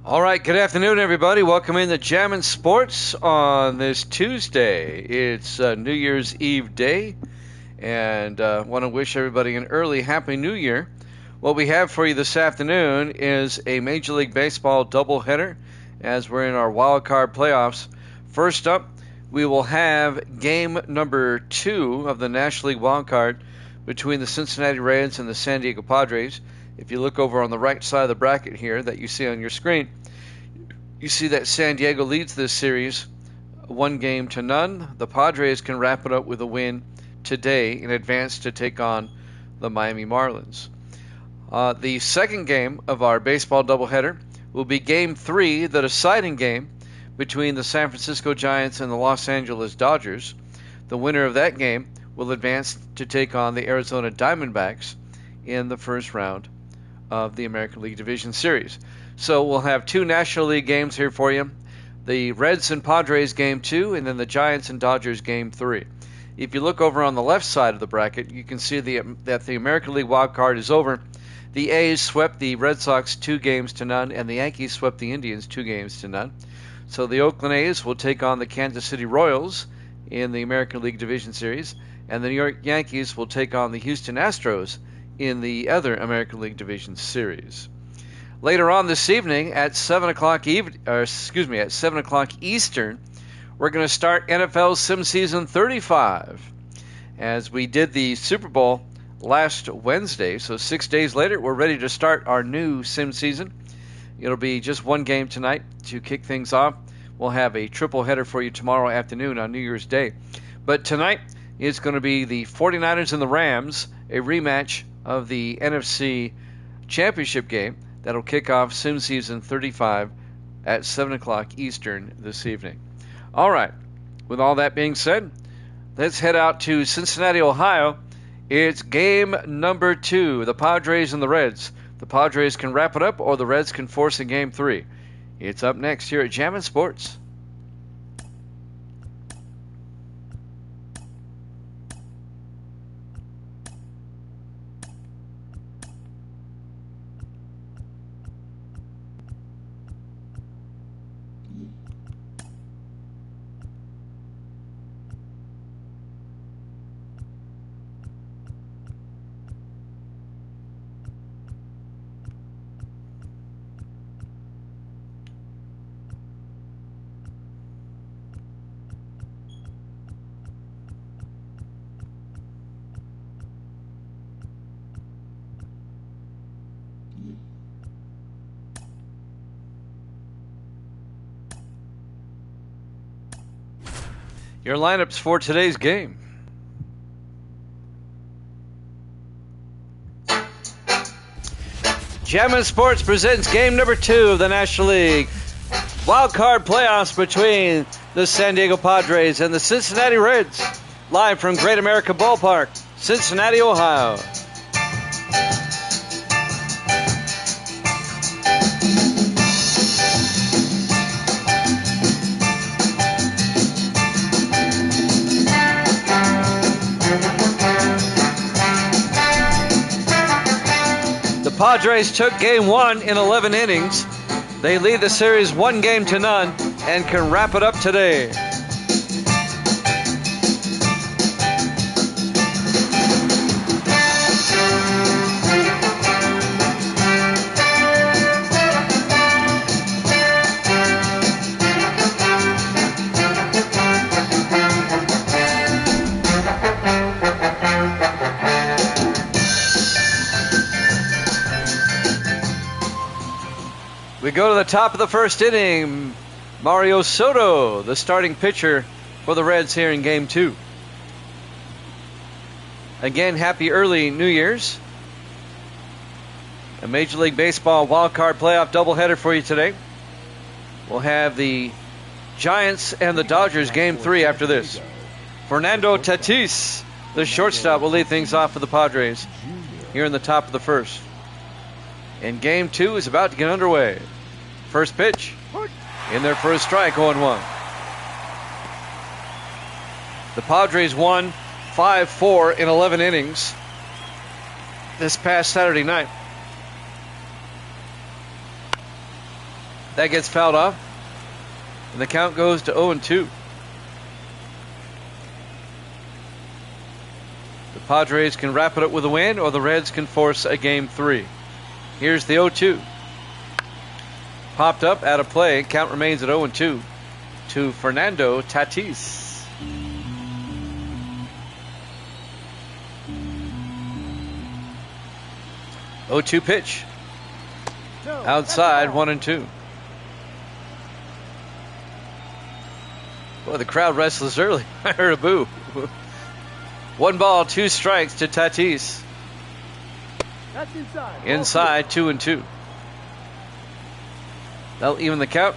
All right, good afternoon, everybody. Welcome in to Jammin' Sports on this Tuesday. It's New Year's Eve day, and want to wish everybody an early Happy New Year. What we have for you this afternoon is a Major League Baseball doubleheader as we're in our Wildcard playoffs. First up, we will have game number 2 of the National League Wildcard between the Cincinnati Reds and the San Diego Padres. If you look over on the right side of the bracket here that you see on your screen, you see that San Diego leads this series 1-0. The Padres can wrap it up with a win today in advance to take on the Miami Marlins. The second game of our baseball doubleheader will be Game 3, the deciding game between the San Francisco Giants and the Los Angeles Dodgers. The winner of that game will advance to take on the Arizona Diamondbacks in the first round of the American League Division Series. So we'll have 2 National League games here for you. The Reds and Padres Game 2, and then the Giants and Dodgers Game 3. If you look over on the left side of the bracket, you can see that the American League Wild Card is over. The A's swept the Red Sox 2-0, and the Yankees swept the Indians 2-0. So the Oakland A's will take on the Kansas City Royals in the American League Division Series, and the New York Yankees will take on the Houston Astros in the other American League Division Series. Later on this evening at 7 o'clock at 7 o'clock Eastern, we're going to start NFL Sim Season 35. As we did the Super Bowl last Wednesday, so 6 days later, we're ready to start our new Sim season. It'll be just one game tonight to kick things off. We'll have a triple header for you tomorrow afternoon on New Year's Day. But tonight is going to be the 49ers and the Rams, a rematch of the NFC Championship game that'll kick off Sim Season 35 at 7 o'clock Eastern this evening. All right, with all that being said, let's head out to Cincinnati, Ohio. It's game number 2, the Padres and the Reds. The Padres can wrap it up, or the Reds can force a game 3. It's up next here at Jammin' Sports. Your lineups for today's game. Jammin' Sports presents game number 2 of the National League Wildcard playoffs between the San Diego Padres and the Cincinnati Reds. Live from Great America Ballpark, Cincinnati, Ohio. The Padres took game 1 in 11 innings. They lead the series 1-0 and can wrap it up today. We go to the top of the first inning. Mario Soto, the starting pitcher for the Reds here in Game 2. Again, happy early New Year's. A Major League Baseball wildcard playoff doubleheader for you today. We'll have the Giants and the Dodgers Game 3 after this. Fernando Tatis, the shortstop, will lead things off for the Padres here in the top of the first. And Game 2 is about to get underway. First pitch in their first strike, 0-1. The Padres won 5-4 in 11 innings this past Saturday night. That gets fouled off, and the count goes to 0-2. The Padres can wrap it up with a win, or the Reds can force a Game 3. Here's the 0-2. Popped up, out of play. Count remains at 0-2 to Fernando Tatis. Oh, 2 pitch. Outside, 1-2. Boy, the crowd restless early. I heard a boo. 1 ball, 2 strikes to Tatis. That's inside. Inside, 2-2. They'll even the count.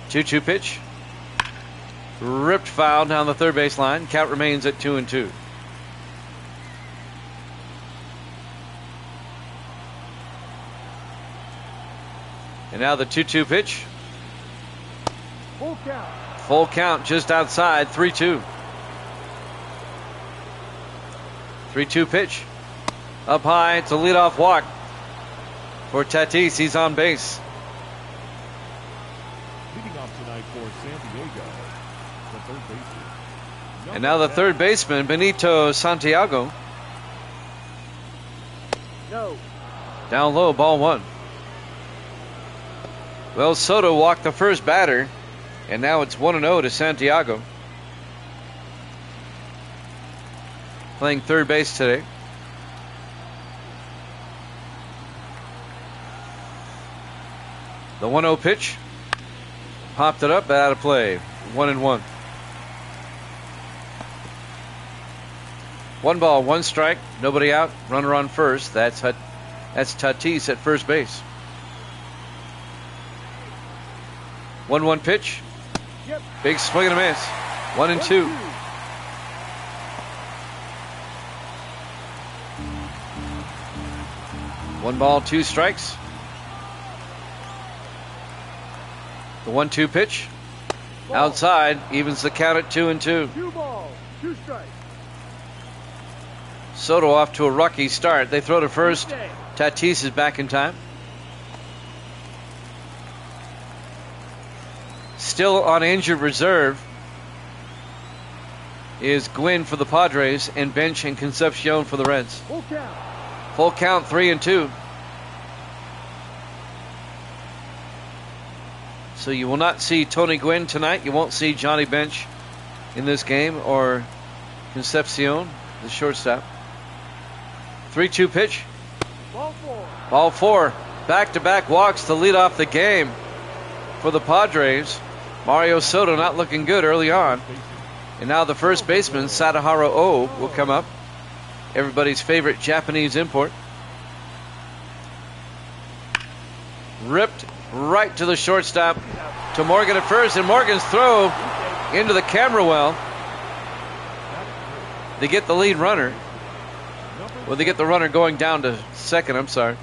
2-2 pitch. Ripped foul down the third base line. Count remains at 2-2. And now the 2-2 pitch. Full count. Full count just outside, 3-2. 3-2 pitch. Up high, it's a leadoff walk for Tatis. He's on base. Leading off tonight for San Diego, the third baseman, And now the third baseman, Benito Santiago. No. Down low, ball one. Well, Soto walked the first batter, and now it's 1-0 to Santiago. Playing third base today. The 1-0 pitch. Popped it up, out of play. 1-1. 1 ball, 1 strike, nobody out, runner on first. That's Tatis at first base. 1-1 pitch. Yep. Big swing and a miss. 1-2. One ball, 2 strikes. The 1-2 pitch. Ball. Outside, evens the count at 2-2. 2 balls, 2 strikes. Soto off to a rocky start. They throw to first. Tatis is back in time. Still on injured reserve is Gwynn for the Padres, and Bench and Concepcion for the Reds. Full count. Full count, 3-2. So you will not see Tony Gwynn tonight. You won't see Johnny Bench in this game, or Concepcion, the shortstop. 3-2 pitch. Ball 4. Ball 4. Back-to-back walks to lead off the game for the Padres. Mario Soto not looking good early on. And now the first baseman, Sadaharu O, will come up. Everybody's favorite Japanese import. Ripped right to the shortstop, to Morgan at first, and Morgan's throw into the camera well. They get the lead runner. Well, they get the runner going down to second, I'm sorry.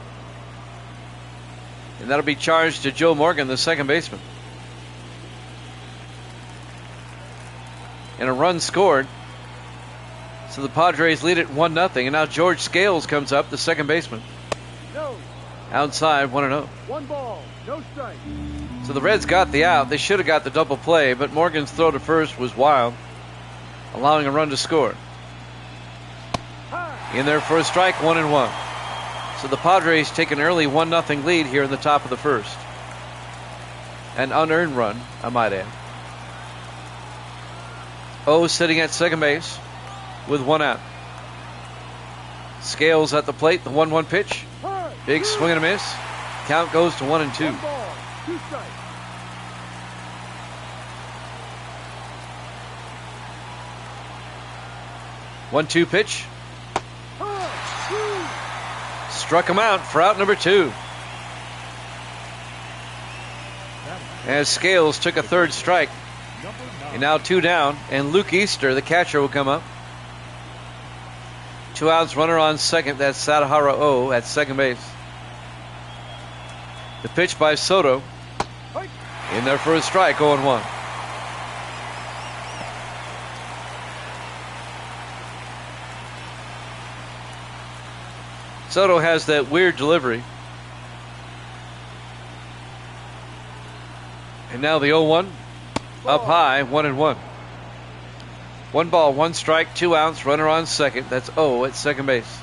And that'll be charged to Joe Morgan, the second baseman. And a run scored. So the Padres lead it 1-0. And now George Scales comes up, the second baseman. No. Outside, 1-0. 1 ball, no strike. So the Reds got the out. They should have got the double play, but Morgan's throw to first was wild, allowing a run to score. In there for a strike, 1-1. So the Padres take an early 1-0 lead here in the top of the first. An unearned run, I might add. O sitting at second base with 1 out. Scales at the plate, the 1-1 pitch. Big swing and a miss. Count goes to 1-2. 1 ball, 2 strikes. One-two pitch. Struck him out for out number 2. As Scales took a third strike. And now 2 down. And Luke Easter, the catcher, will come up. 2 outs, runner on second. That's Sadaharu O at second base. The pitch by Soto. In there for a strike, 0-1. Soto has that weird delivery. And now the 0-1. Up high, 1-1. 1 ball, 1 strike, 2 outs, runner on second. That's O at second base.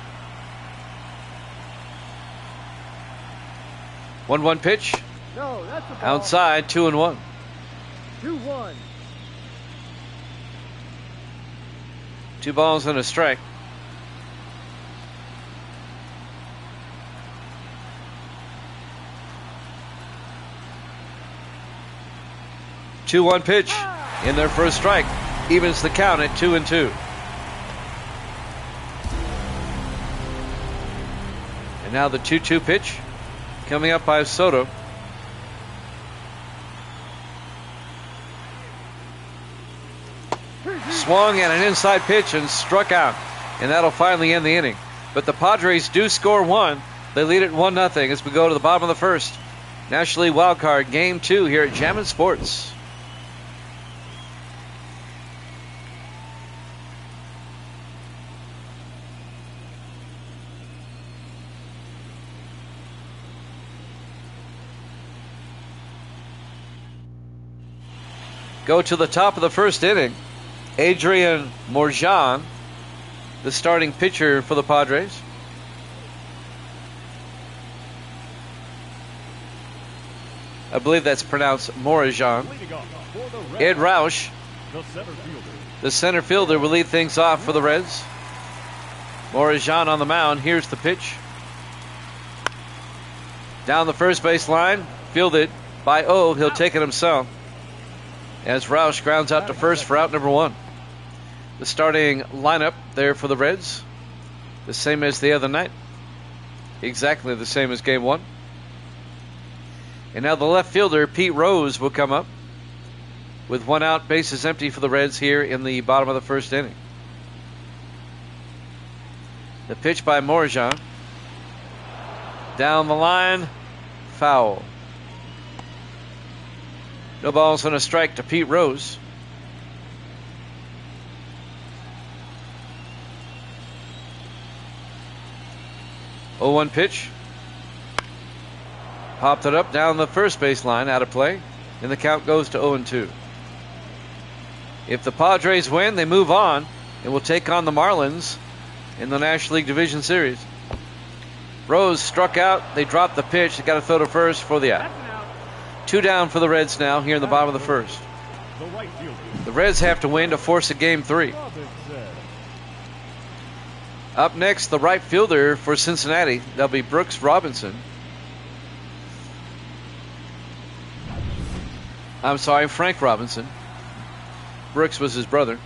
1-1 pitch. No, that's a ball. Outside, 2-1. 2-1. 2 balls and a strike. Two-one pitch in there for a strike. Evens the count at 2-2. And now the 2-2 pitch coming up by Soto. Swung at an inside pitch and struck out. And that'll finally end the inning. But the Padres do score 1. They lead it 1-0 as we go to the bottom of the first. National League Wildcard Game 2 here at Jammin' Sports. Go to the top of the first inning. Adrian Morjan, the starting pitcher for the Padres. I believe that's pronounced Morajan. Ed Roush, the center fielder, will lead things off for the Reds. Morajan on the mound. Here's the pitch. Down the first base line, fielded by O. He'll take it himself as Roush grounds out to first for out number one. The starting lineup there for the Reds, the same as the other night. Exactly the same as game one. And now the left fielder, Pete Rose, will come up with one out, bases empty for the Reds here in the bottom of the first inning. The pitch by Morajan. Down the line, foul. No balls and a strike to Pete Rose. Oh, 1 pitch. Popped it up down the first base line, out of play, and the count goes to 0-2. If the Padres win, they move on and will take on the Marlins in the National League Division Series. Rose struck out. They dropped the pitch. They got to throw to first for the out. 2 down for the Reds now here in the bottom of the first. The Reds have to win to force a game 3. Up next, the right fielder for Cincinnati. That'll be Brooks Robinson. I'm sorry, Frank Robinson. Brooks was his brother.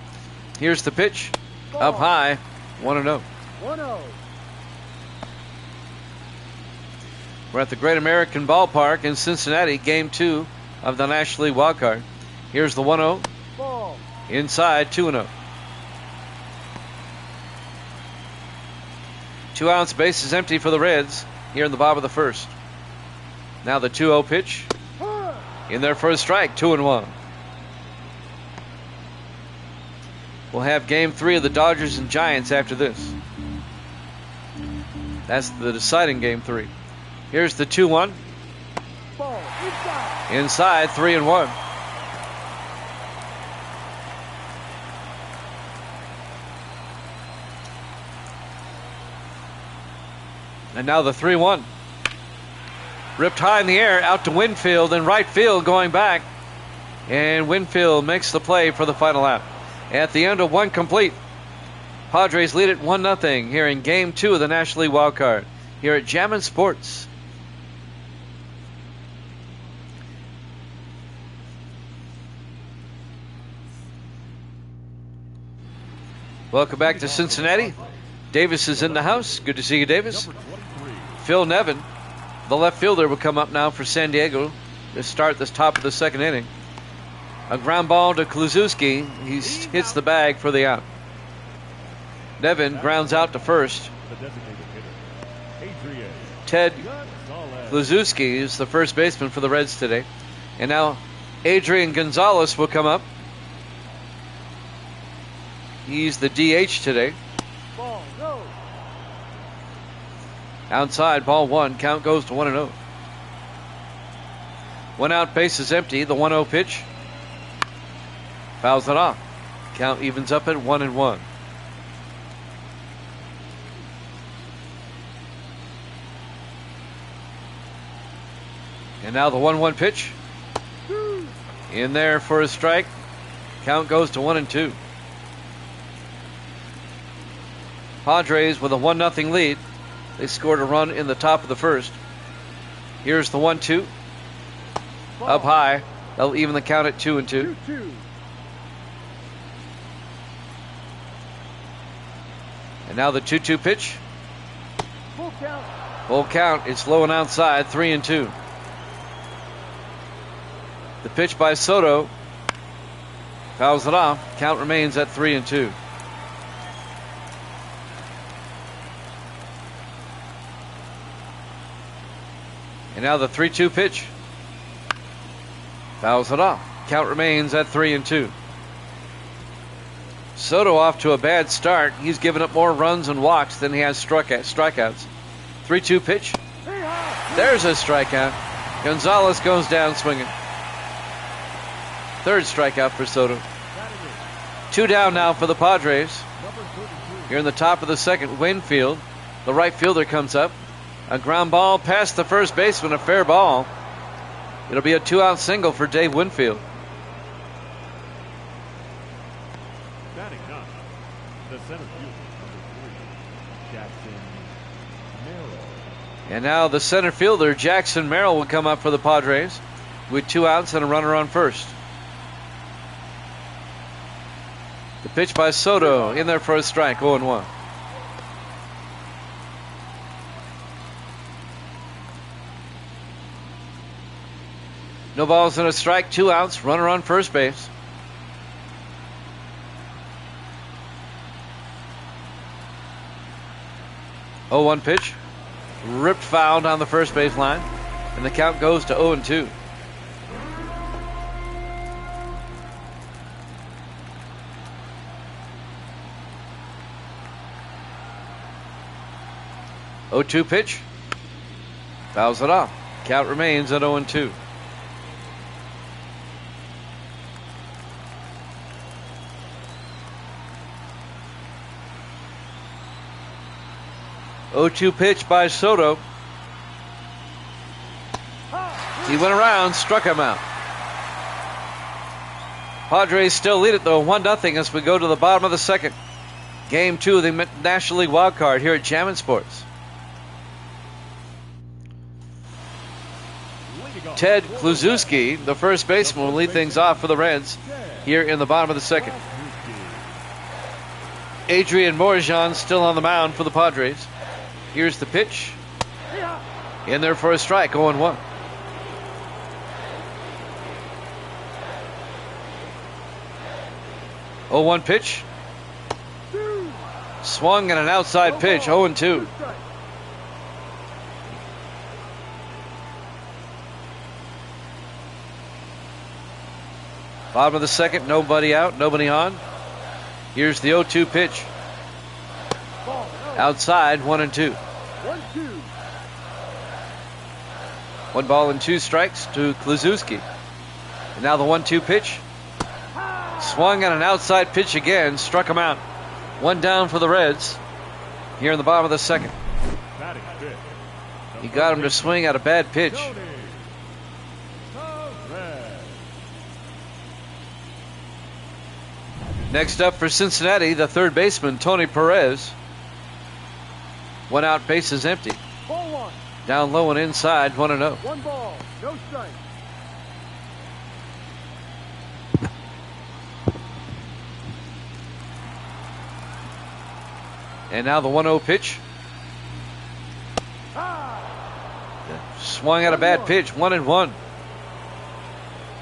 Here's the pitch. Up high, 1-0. 1-0. We're at the Great American Ballpark in Cincinnati, game 2 of the National League Wildcard. Here's the 1-0. Ball. Inside, 2-0. 2 outs, bases empty for the Reds here in the bottom of the first. Now the 2-0 pitch. In their first strike, 2-1. We'll have game 3 of the Dodgers and Giants after this. That's the deciding game 3. Here's the 2-1. Ball. Inside, 3-1. And now the 3-1. Ripped high in the air, out to Winfield, and right field going back. And Winfield makes the play for the final out. At the end of 1 complete, Padres lead it 1-0 here in game 2 of the National League Wildcard here at Jammin' Sports. Welcome back to Cincinnati. Davis is in the house. Good to see you, Davis. Phil Nevin, the left fielder, will come up now for San Diego to start this top of the second inning. A ground ball to Kluszewski. He hits the bag for the out. Nevin grounds out to first. Ted Kluszewski is the first baseman for the Reds today. And now Adrian Gonzalez will come up. He's the DH today. Ball. Go. Outside, ball 1. Count goes to 1-0. 1 out, bases empty. The 1-0 pitch. Fouls it off. Count evens up at 1-1. And now the 1-1 pitch. In there for a strike. Count goes to 1-2. Padres with a 1-0 lead. They scored a run in the top of the first. Here's the 1-2. Up high. They'll even the count at 2-2. 2-2. And now the 2-2 pitch. Full count. Full count. It's low and outside. 3-2. The pitch by Soto. Fouls it off. Count remains at 3-2. And now the 3-2 pitch. Fouls it off. Count remains at 3-2. Soto off to a bad start. He's given up more runs and walks than he has strikeouts. 3-2 pitch. There's a strikeout. Gonzalez goes down swinging. Third strikeout for Soto. Two down now for the Padres. Here in the top of the second, Winfield, the right fielder, comes up. A ground ball past the first baseman, a fair ball. It'll be a 2-out single for Dave Winfield. Batting ninth, the center fielder, number 3, Jackson Merrill. And now the center fielder, Jackson Merrill, will come up for the Padres with 2 outs and a runner on first. The pitch by Soto in there for a strike, 0-1. No balls and a strike, 2 outs, runner on first base. Oh, 1 pitch. Ripped foul down the first base line. And the count goes to 0-2. Oh, 2 pitch. Fouls it off. Count remains at 0-2. Oh, 2 pitch by Soto. He went around, struck him out. Padres still lead it though, 1-0 as we go to the bottom of the second. Game 2 of the National League Wildcard here at Jammin' Sports. Ted Kluszewski, the first baseman, will lead things off for the Reds here in the bottom of the second. Adrian Morejon still on the mound for the Padres. Here's the pitch. In there for a strike, 0-1. Oh, 1 pitch. Swung and an outside pitch, 0-2. Bottom of the second, nobody out, nobody on. Here's the 0-2 pitch. Outside, 1-2. 1 ball and 2 strikes to Kluszewski. And now the 1-2 pitch. Swung on an outside pitch again, struck him out. 1 down for the Reds here in the bottom of the second. He got him to swing at a bad pitch. Next up for Cincinnati, the third baseman, Tony Perez. 1 out, bases empty. Down low and inside, 1-0. 1 ball, no strike. And now the 1-0 pitch. Swung at a bad pitch, 1-1.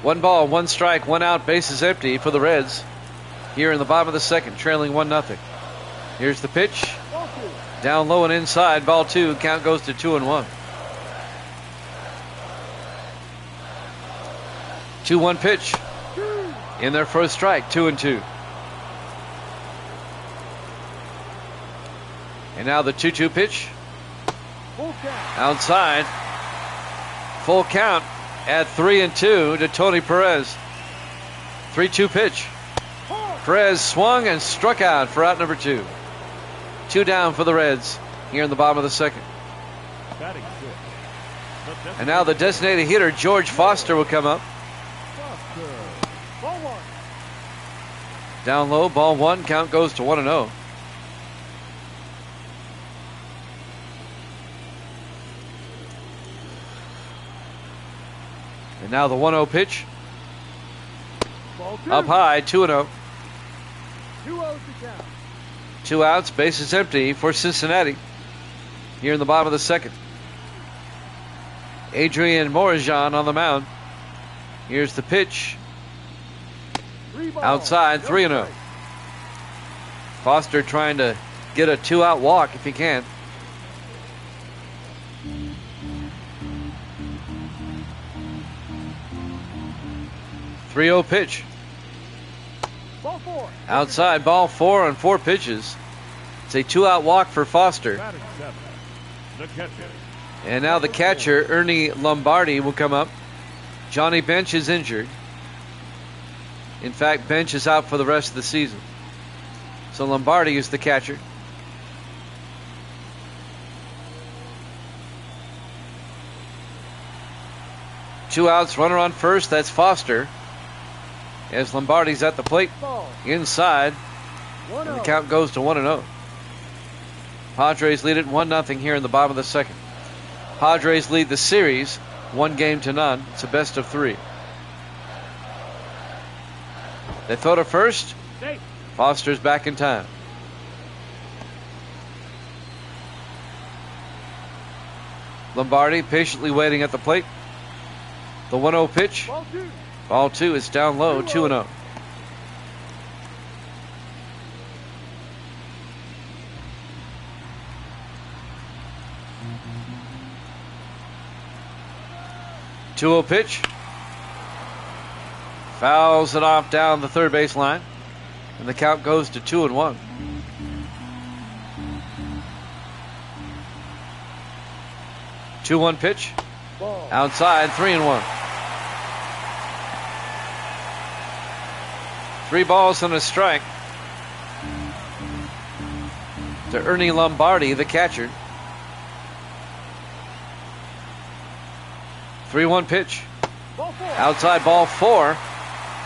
1 ball, 1 strike, 1 out, bases empty for the Reds here in the bottom of the second, trailing 1-0. Here's the pitch. Down low and inside, ball 2. Count goes to 2-1. 2-1 pitch. In there for a strike, 2-2. And now the 2-2 pitch. Outside. Full count at 3-2 to Tony Perez. 3-2 pitch. Perez swung and struck out for out number 2. 2 down for the Reds here in the bottom of the second. And now the designated hitter, George Foster, will come up. Down low, ball 1. Count goes to 1-0. And now the 1-0 pitch. Up high, 2-0. 2 outs, bases empty for Cincinnati here in the bottom of the second. Adrian Morejon on the mound. Here's the pitch. Outside, 3-0. Foster trying to get a 2-out walk if he can. .30 pitch. Outside, ball 4 on 4 pitches. It's a 2-out walk for Foster. And now the catcher, Ernie Lombardi, will come up. Johnny Bench is injured. In fact, Bench is out for the rest of the season. So Lombardi is the catcher. Two outs, runner on first. That's Foster. As Lombardi's at the plate, Ball. inside, and the count goes to 1-0. Padres lead it 1-0 here in the bottom of the second. Padres lead the series 1-0. It's a best of 3. They throw to first. Safe. Foster's back in time. Lombardi patiently waiting at the plate. The 1-0 pitch. Ball 2. Ball 2 is down low, 2-0. Two-0 pitch. Fouls it off down the third base line. And the count goes to 2-1. Two-one pitch. Ball. Outside, 3-1. 3 balls and a strike to Ernie Lombardi, the catcher. 3-1 pitch. Ball 4. Outside, ball 4.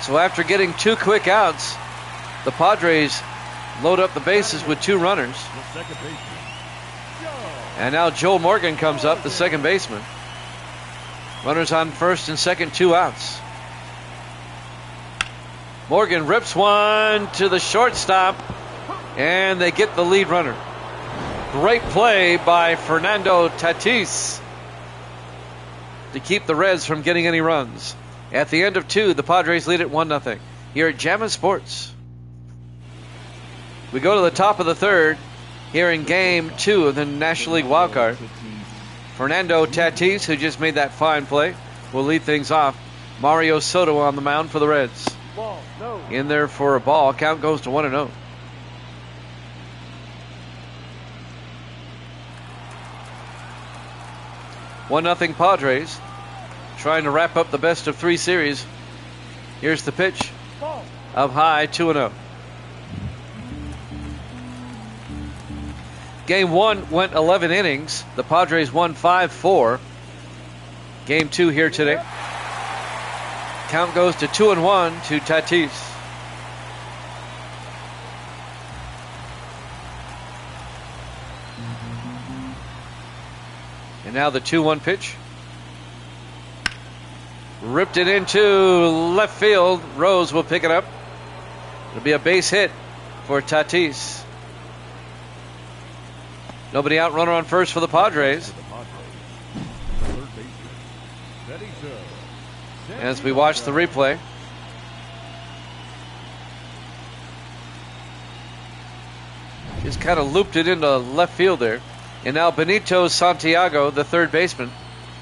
So after getting 2 quick outs, the Padres load up the bases with 2 runners. The second baseman, Joe. And now Joel Morgan comes up, the second baseman. Runners on first and second, 2 outs. Morgan rips one to the shortstop, and they get the lead runner. Great play by Fernando Tatis to keep the Reds from getting any runs. At the end of 2, the Padres lead it 1-0 here at Jammin' Sports. We go to the top of the third here in Game 2 of the National League Wildcard. Fernando Tatis, who just made that fine play, will lead things off. Mario Soto on the mound for the Reds. Ball. No. In there for a ball. Count goes to 1-0. One nothing Padres. Trying to wrap up the best of 3 series. Here's the pitch. Ball. Up high, 2-0. Game 1 went 11 innings. The Padres won 5-4. Game 2 here today. Count goes to 2-1 to Tatis. And now the 2-1 pitch. Ripped it into left field. Rose will pick it up. It'll be a base hit for Tatis. Nobody out, runner on first for the Padres. The third baseman, Betty Joe. As we watch the replay. Just kind of looped it into left field there. And now Benito Santiago, the third baseman,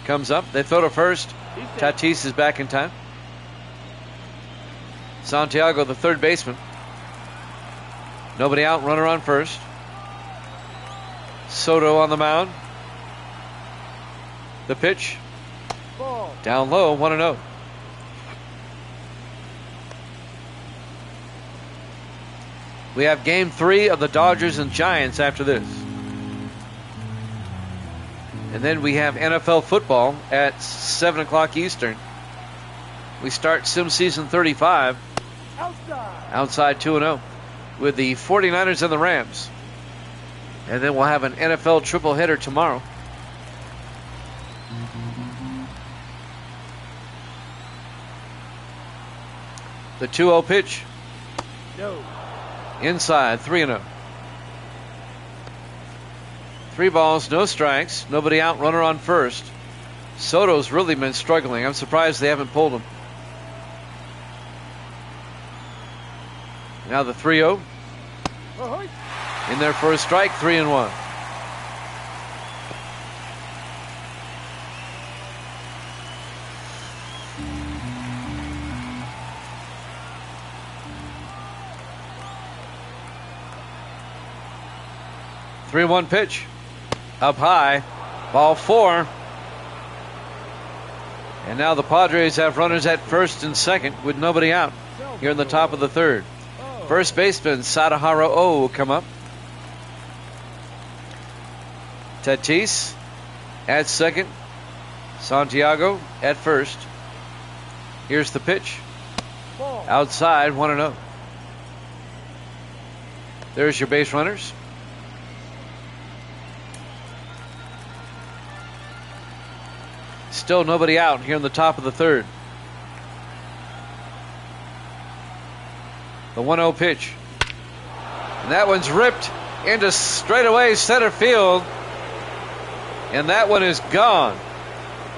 comes up. They throw to first. Tatis is back in time. Santiago, the third baseman. Nobody out, runner on first. Soto on the mound. The pitch. Ball. Down low, 1-0. We have Game 3 of the Dodgers and Giants after this. And then we have NFL football at 7 o'clock Eastern. We start Sim Season 35 outside 2-0 with the 49ers and the Rams. And then we'll have an NFL triple header tomorrow. The 2-0 pitch. No. Inside, 3-0. 3 balls, no strikes. Nobody out, runner on first. Soto's really been struggling. I'm surprised they haven't pulled him. Now the 3-0. Ahoy. In there for a strike, 3-1. Three-one pitch. Up high. Ball 4. And now the Padres have runners at first and second with nobody out. here in the top of the third. First baseman Sadaharu O will come up. Tatis at second. Santiago at first. Here's the pitch. Ball. Outside, 1-0. There's your base runners. Still nobody out here in the top of the third. The 1-0 pitch. And that one's ripped into straightaway center field. And that one is gone.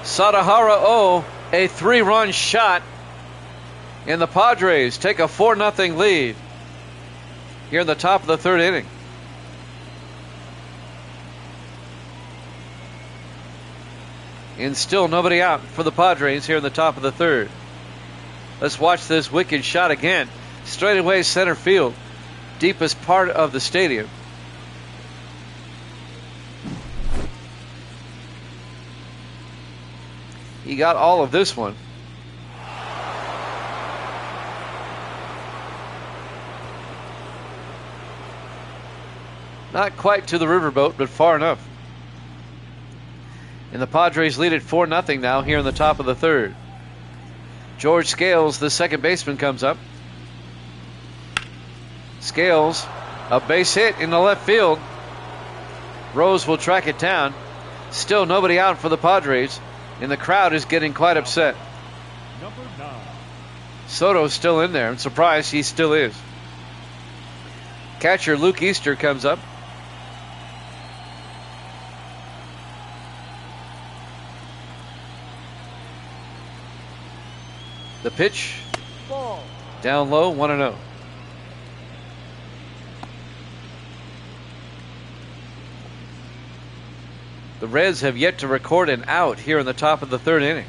Sadaharu O, a 3-run shot. And the Padres take a 4-0 lead here in the top of the third inning. And still nobody out for the Padres here in the top of the third. Let's watch this wicked shot again. Straightaway center field. Deepest part of the stadium. He got all of this one. Not quite to the riverboat, but far enough. And the Padres lead at 4-0 now here in the top of the third. George Scales, the second baseman, comes up. Scales, a base hit in the left field. Rose will track it down. Still nobody out for the Padres, and the crowd is getting quite upset. Number 9. Soto's still in there. I'm surprised he still is. Catcher Luke Easter comes up. The pitch. Ball. Down low, 1-0. The Reds have yet to record an out here in the top of the third inning.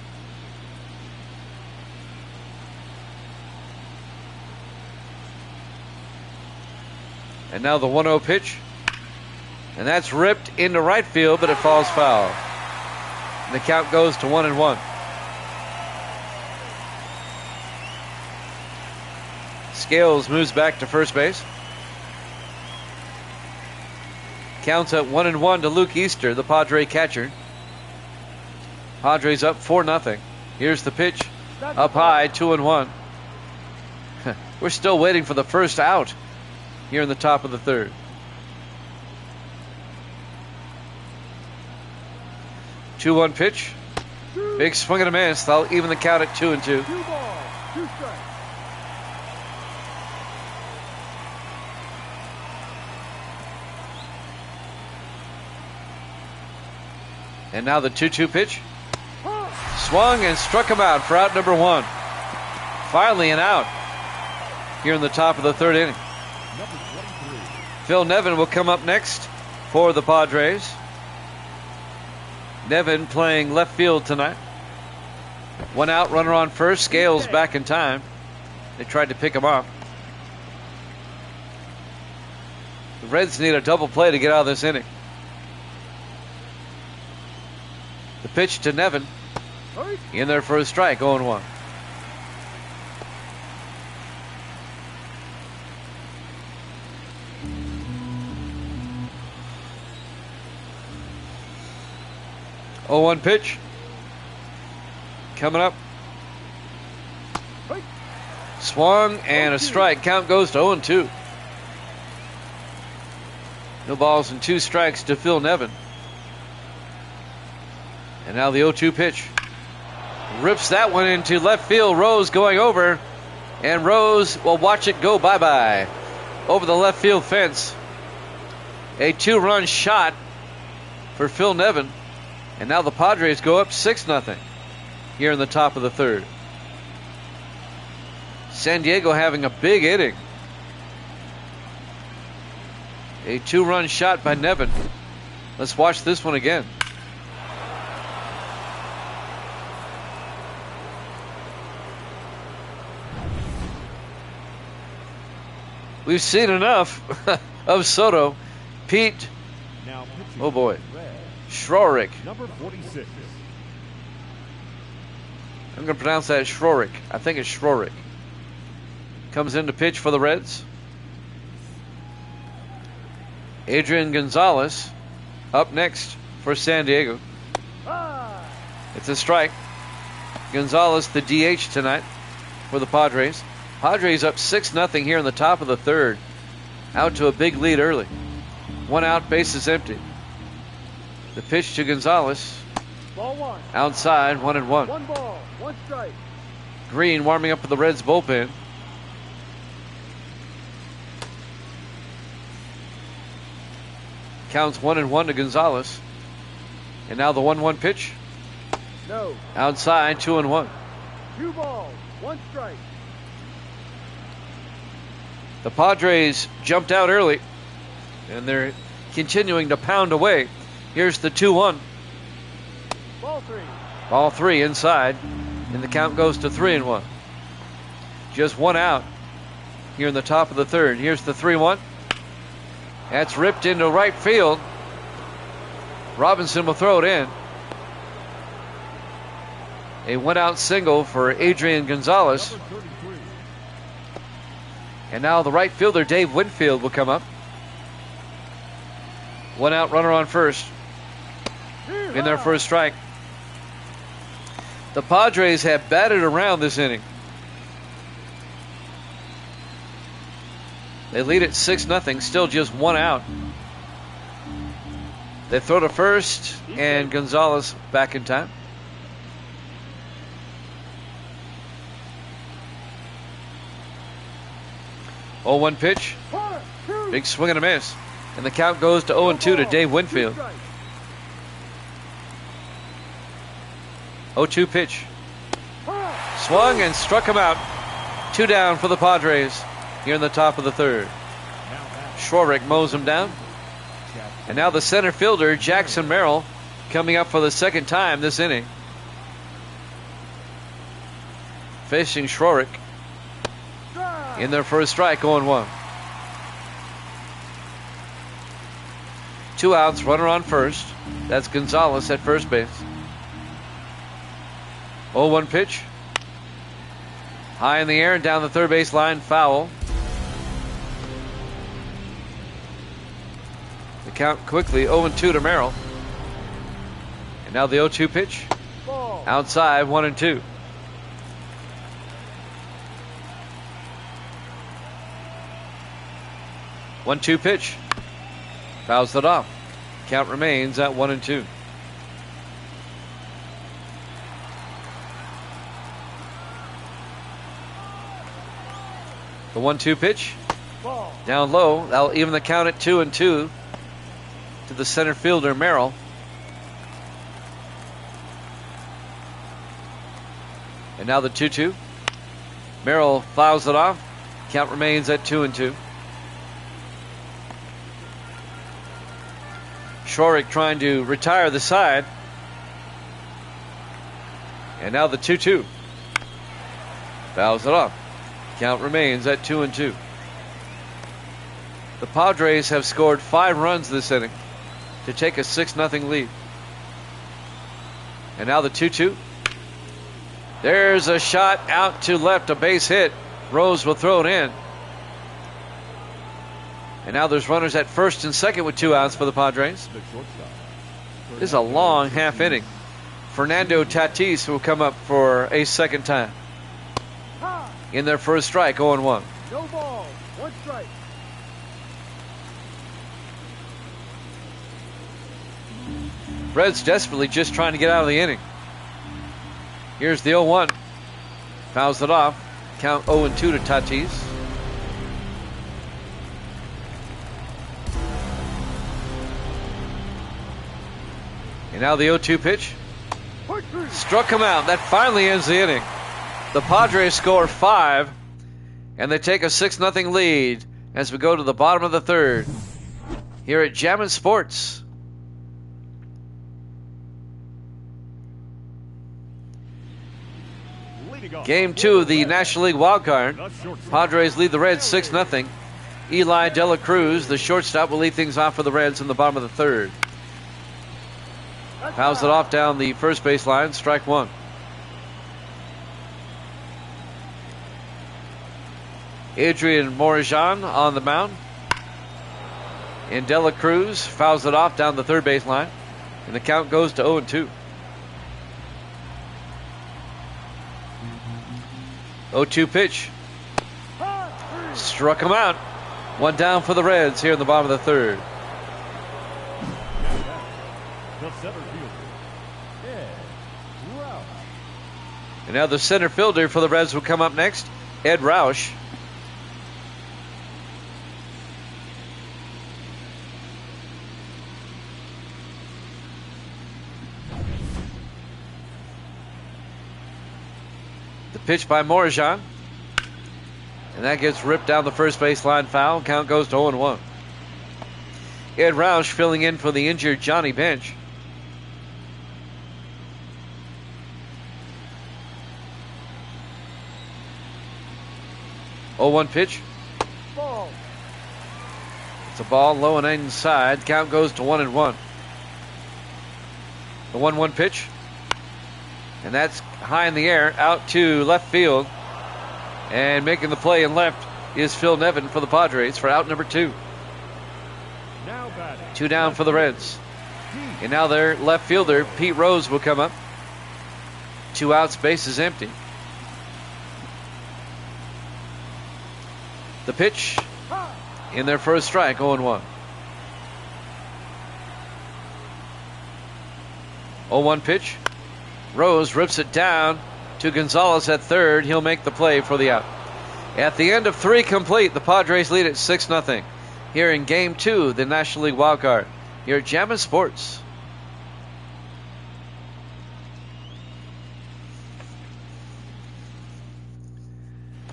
And now the 1-0 pitch. And that's ripped into right field, but it falls foul. And the count goes to 1-1. Scales moves back to first base. Counts at 1-1 to Luke Easter, the Padre catcher. Padres up 4-0. Here's the pitch. Up high, 2-1. We're still waiting for the first out here in the top of the third. Two-one pitch. Big swing and a miss. They'll even the count at 2-2. 2 balls, 2 strikes. And now the 2-2 pitch. Swung and struck him out for out number 1. Finally an out here in the top of the third inning. Number 23. Phil Nevin will come up next for the Padres. Nevin playing left field tonight. 1 out, runner on first. Scales back in time. They tried to pick him off. The Reds need a double play to get out of this inning. The pitch to Nevin. In there for a strike, 0-1. Oh, 1 pitch. Coming up. Swung and a strike. Count goes to 0-2. No balls and 2 strikes to Phil Nevin. And now the 0-2 pitch. Rips that one into left field. Rose going over. And Rose will watch it go bye-bye. Over the left field fence. A 2-run shot for Phil Nevin. And now the Padres go up 6-0 here in the top of the third. San Diego having a big inning. A 2-run shot by Nevin. Let's watch this one again. We've seen enough of Soto. Pete, Now pitching oh boy, for the Reds, Schroerick. number 46. I'm going to pronounce that Schroerick. I think it's Schroerick. comes in to pitch for the Reds. Adrian Gonzalez up next for San Diego. It's a strike. Gonzalez, the DH tonight for the Padres. Padres up 6-0 here in the top of the third. Out to a big lead early. 1 out, bases empty. The pitch to Gonzalez. Ball 1. Outside, 1-1. 1 ball, 1 strike. Green warming up for the Reds bullpen. Counts 1-1 to Gonzalez. And now the 1-1 pitch. No. Outside, 2-1. 2 balls, 1 strike. The Padres jumped out early, and they're continuing to pound away. Here's the 2-1. Ball 3. Ball 3 inside, and the count goes to 3-1. Just 1 out here in the top of the third. Here's the 3-1. That's ripped into right field. Robinson will throw it in. A 1-out single for Adrian Gonzalez. Number 33. And now the right fielder, Dave Winfield, will come up. 1 out runner on first in their first strike. The Padres have batted around this inning. They lead at 6-0, still just 1 out. They throw to first, and Gonzalez back in time. Oh, 1 pitch. Big swing and a miss. And the count goes to 0-2 to Dave Winfield. 0-2 pitch. Swung and struck him out. 2 down for the Padres here in the top of the third. Schwarrick mows him down. And now the center fielder, Jackson Merrill, coming up for the second time this inning. Facing Schwarrick in their first strike, 0-1. 2 outs, runner on first. That's Gonzalez at first base. 0-1 pitch. High in the air and down the third base line, foul. The count quickly 0-2 to Merrill. And now the 0-2 pitch. Ball. Outside, 1-2. One-two pitch. Fouls it off. Count remains at 1-2. The 1-2 pitch. Ball. Down low. That'll even the count at 2-2 to the center fielder, Merrill. And now the 2-2. Merrill fouls it off. Count remains at 2-2. Schwarrick trying to retire the side. And now the 2-2. Fouls it off. Count remains at 2-2. The Padres have scored 5 runs this inning to take a 6-0 lead. And now the 2-2. There's a shot out to left, a base hit. Rose will throw it in. And now there's runners at first and second with 2 outs for the Padres. The shortstop. This is a long half inning. Fernando Tatis will come up for a second time in their first strike, 0-1. No ball, 1 strike. Reds desperately just trying to get out of the inning. Here's the 0-1. Fouls it off. Count 0-2 to Tatis. And now the 0-2 pitch. Struck him out. That finally ends the inning. The Padres score 5, and they take a 6-0 lead as we go to the bottom of the third here at Jammin' Sports. Game 2 of the National League Wildcard. Padres lead the Reds 6-0. Eli De La Cruz, the shortstop, will lead things off for the Reds in the bottom of the third. Fouls it off down the first base line. Strike 1. Adrian Morajan on the mound. And De La Cruz fouls it off down the third base line. And the count goes to 0-2. 0-2 pitch. Struck him out. One down for the Reds here in the bottom of the third. The center fielder, Ed Roush. And now the center fielder for the Reds will come up next, Ed Roush. The pitch by Morajan. And that gets ripped down the first base line, foul. Count goes to 0-1. Ed Roush filling in for the injured Johnny Bench. Oh, 1 pitch. Ball. It's a ball low and inside. Count goes to 1-1. The 1-1 pitch. And that's high in the air, out to left field. And making the play in left is Phil Nevin for the Padres for out number 2. Now batting. 2 down for the Reds. And now their left fielder, Pete Rose, will come up. 2 outs, base is empty. The pitch in their first strike, 0-1. 0-1 pitch. Rose rips it down to Gonzalez at third. He'll make the play for the out. At the end of 3 complete, the Padres lead at 6-0 here in Game 2, the National League Wildcard. Here at Jammin' Sports.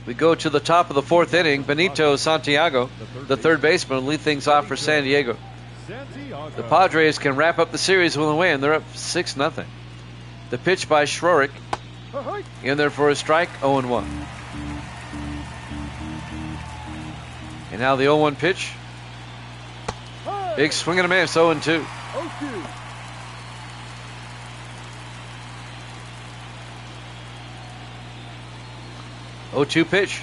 We go to the top of the 4th inning. Benito Santiago, the third baseman, will lead things off for San Diego. The Padres can wrap up the series with a win. They're up 6-0. The pitch by Schroerick. In there for a strike, 0-1. And now the 0-1 pitch. Big swing and a miss, 0-2. 0-2 pitch.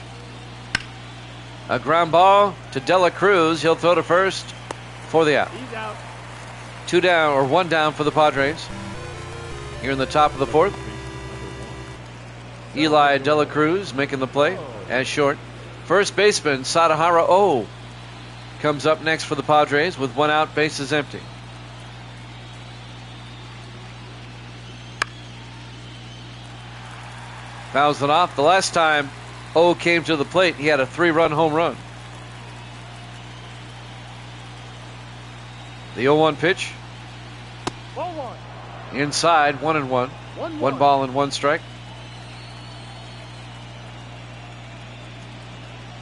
A ground ball to De La Cruz. He'll throw to first for the out. He's out. 2 down, or 1 down for the Padres. Here in the top of the 4th. Eli De La Cruz making the play as short. First baseman Sadahara O comes up next for the Padres with 1 out, bases empty. Fouls it off. The last time O came to the plate, he had a 3-run home run. The 0-1 pitch. Ball 1. Inside, 1-1. 1 ball and 1 strike.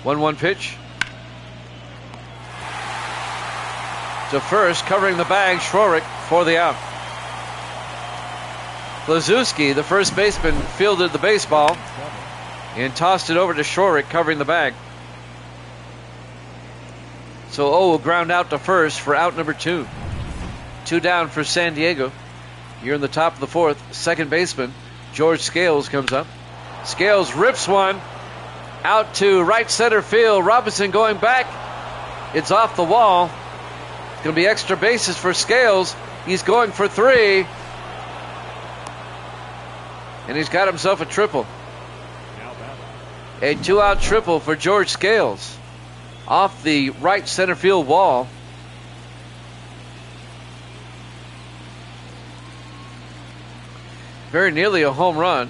1-1 pitch. To first, covering the bag, Schroerick for the out. Blazewski, the first baseman, fielded the baseball and tossed it over to Schroerick, covering the bag. So O will ground out to first for out number 2. 2 down for San Diego. You're in the top of the 4th. Second baseman, George Scales, comes up. Scales rips one out to right center field. Robinson going back. It's off the wall. It's going to be extra bases for Scales. He's going for 3. And he's got himself a triple. A 2-out triple for George Scales off the right center field wall. Very nearly a home run.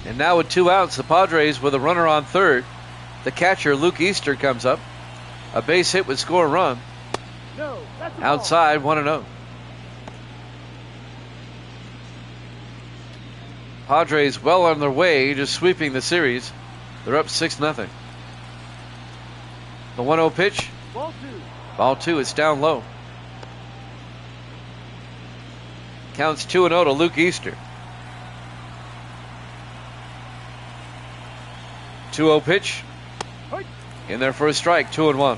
And now with 2 outs, the Padres with a runner on third. The catcher, Luke Easter, comes up. A base hit would score a run. No, that's a ball. Outside, 1-0. Padres well on their way to sweeping the series. They're up 6-0. The 1-0 pitch. Ball 2. Ball 2, it's down low. Counts 2-0 to Luke Easter. 2-0 pitch. In there for a strike, 2-1.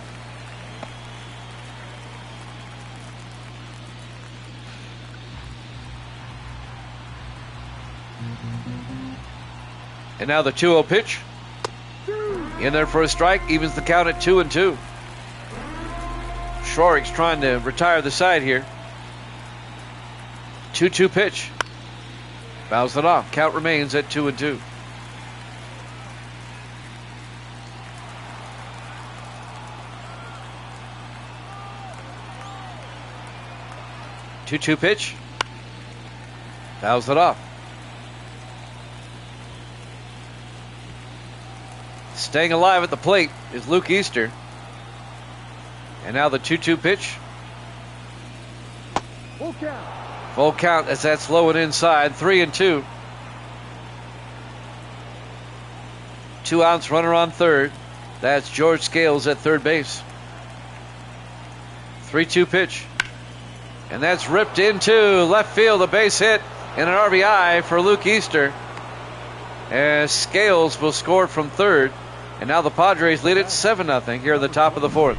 And now the 2-0 pitch. In there for a strike, evens the count at 2-2. Schwarik's trying to retire the side here. 2-2 pitch. Fouls it off. Count remains at 2-2. Two-two pitch. Fouls it off. Staying alive at the plate is Luke Easter. And now the 2-2 pitch. Full count. Full count as that's low and inside. 3-2. 2 outs, runner on third. That's George Scales at third base. 3-2 pitch. And that's ripped into left field. A base hit and an RBI for Luke Easter. As Scales will score from third. And now the Padres lead it 7-0 here in the top of the fourth.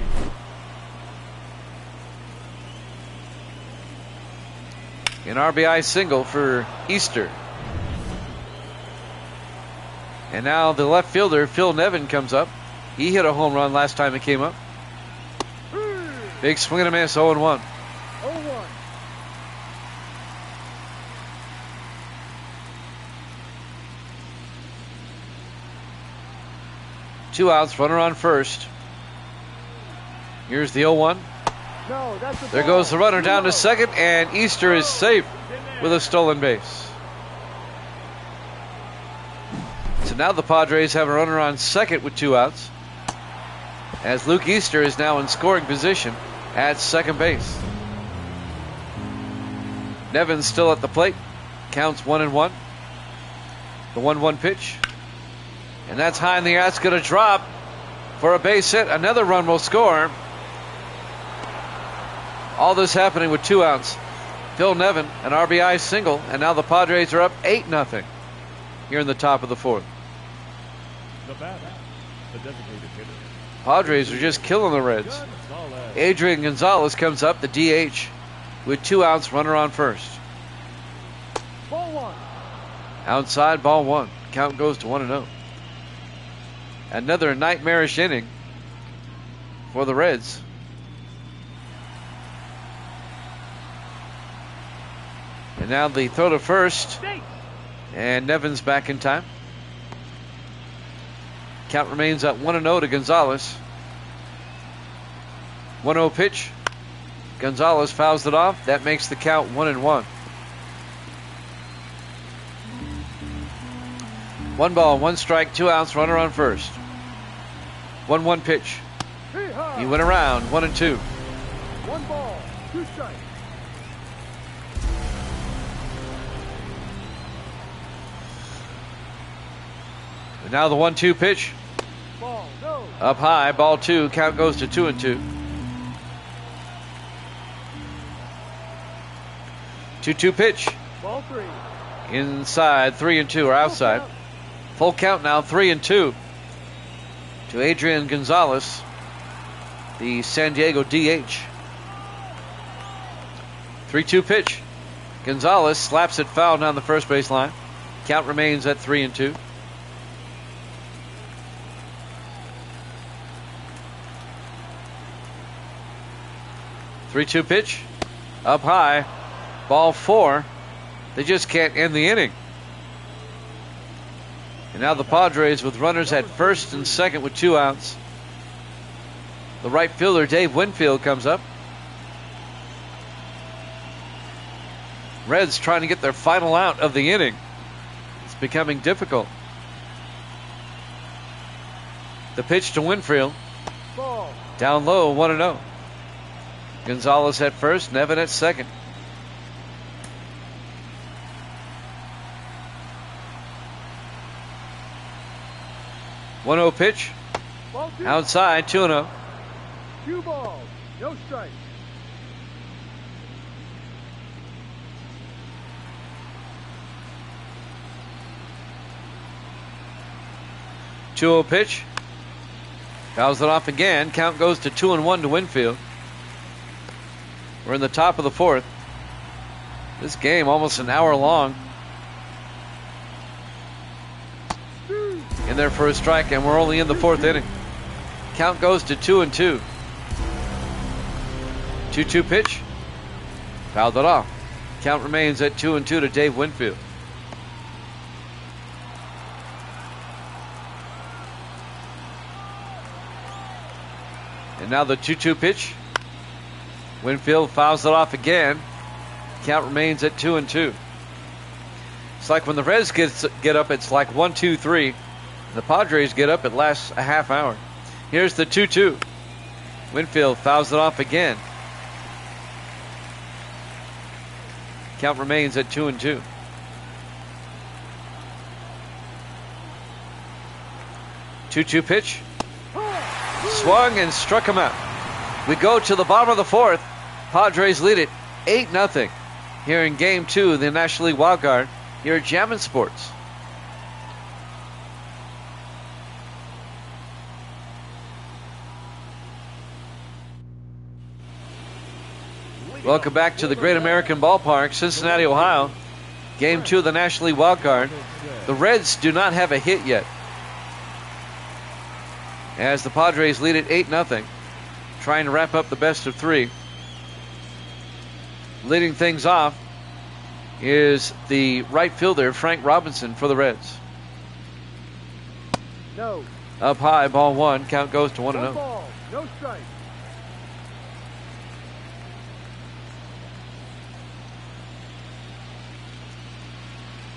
An RBI single for Easter. And now the left fielder, Phil Nevin, comes up. He hit a home run last time it came up. Big swing and a miss, 0-1. 0-1. 2 outs, runner on first. Here's the 0-1. No, that's a There ball. goes the runner down to second, and Easter is safe with a stolen base. So now the Padres have a runner on second with 2 outs, as Luke Easter is now in scoring position at second base. Nevin's still at the plate. Counts 1-1. The 1-1 pitch. And that's high in the air. That's going to drop for a base hit. Another run will score. All this happening with 2 outs. Phil Nevin, an RBI single, and now the Padres are up 8-0 here in the top of the fourth. The batter, the designated hitter. Padres are just killing the Reds. Gonzalez. Adrian Gonzalez comes up, the DH, with 2 outs, runner on first. Ball 1. Outside, ball 1. Count goes to 1-0. Another nightmarish inning for the Reds. And now the throw to first. And Nevin's back in time. Count remains at 1-0 to Gonzalez. 1-0 pitch. Gonzalez fouls it off. That makes the count 1-1. 1 ball, 1 strike, 2 outs, runner on first. 1-1 pitch. He went around, 1-2. 1 ball, 2 strikes. And now the 1-2 pitch. Ball, no. Up high, ball 2. Count goes to 2-2. 2-2 pitch. Ball 3. Inside, 3-2, or outside. Full count now, 3-2 to Adrian Gonzalez, the San Diego DH. 3-2 pitch. Gonzalez slaps it foul down the first base line. Count remains at 3-2. Three-two pitch. Up high. Ball 4. They just can't end the inning. And now the Padres with runners at first and second with 2 outs. The right fielder, Dave Winfield, comes up. Reds trying to get their final out of the inning. It's becoming difficult. The pitch to Winfield. Ball. Down low, 1-0. Gonzalez at first, Nevin at second. One 0 pitch. Ball 2. Outside, 2-0. 2 balls, no strikes. Two 0 pitch. Fouls it off again. Count goes to 2-1 to Winfield. We're in the top of the fourth. This game almost an hour long. in there for a strike, and we're only in the 4th inning. Count goes to 2-2. 2-2 pitch. Fouled it off. Count remains at 2-2 to Dave Winfield. And now the 2-2 pitch. Winfield fouls it off again. Count remains at 2-2. It's like when the Reds get up, it's like 1-2-3. The Padres get up, it lasts a half hour. Here's the 2-2. Winfield fouls it off again. Count remains at 2-2. Two-two pitch. Swung and struck him out. We go to the bottom of the 4th. Padres lead it 8-0 here in Game 2 of the National League Wildcard here at Jammin' Sports. Welcome back to the Great American Ballpark, Cincinnati, Ohio. Game 2 of the National League Wildcard. The Reds do not have a hit yet, as the Padres lead it 8-0, trying to wrap up the best of 3. Leading things off is the right fielder, Frank Robinson, for the Reds. No. Up high, ball 1. Count goes to 1-0. One ball, no strike.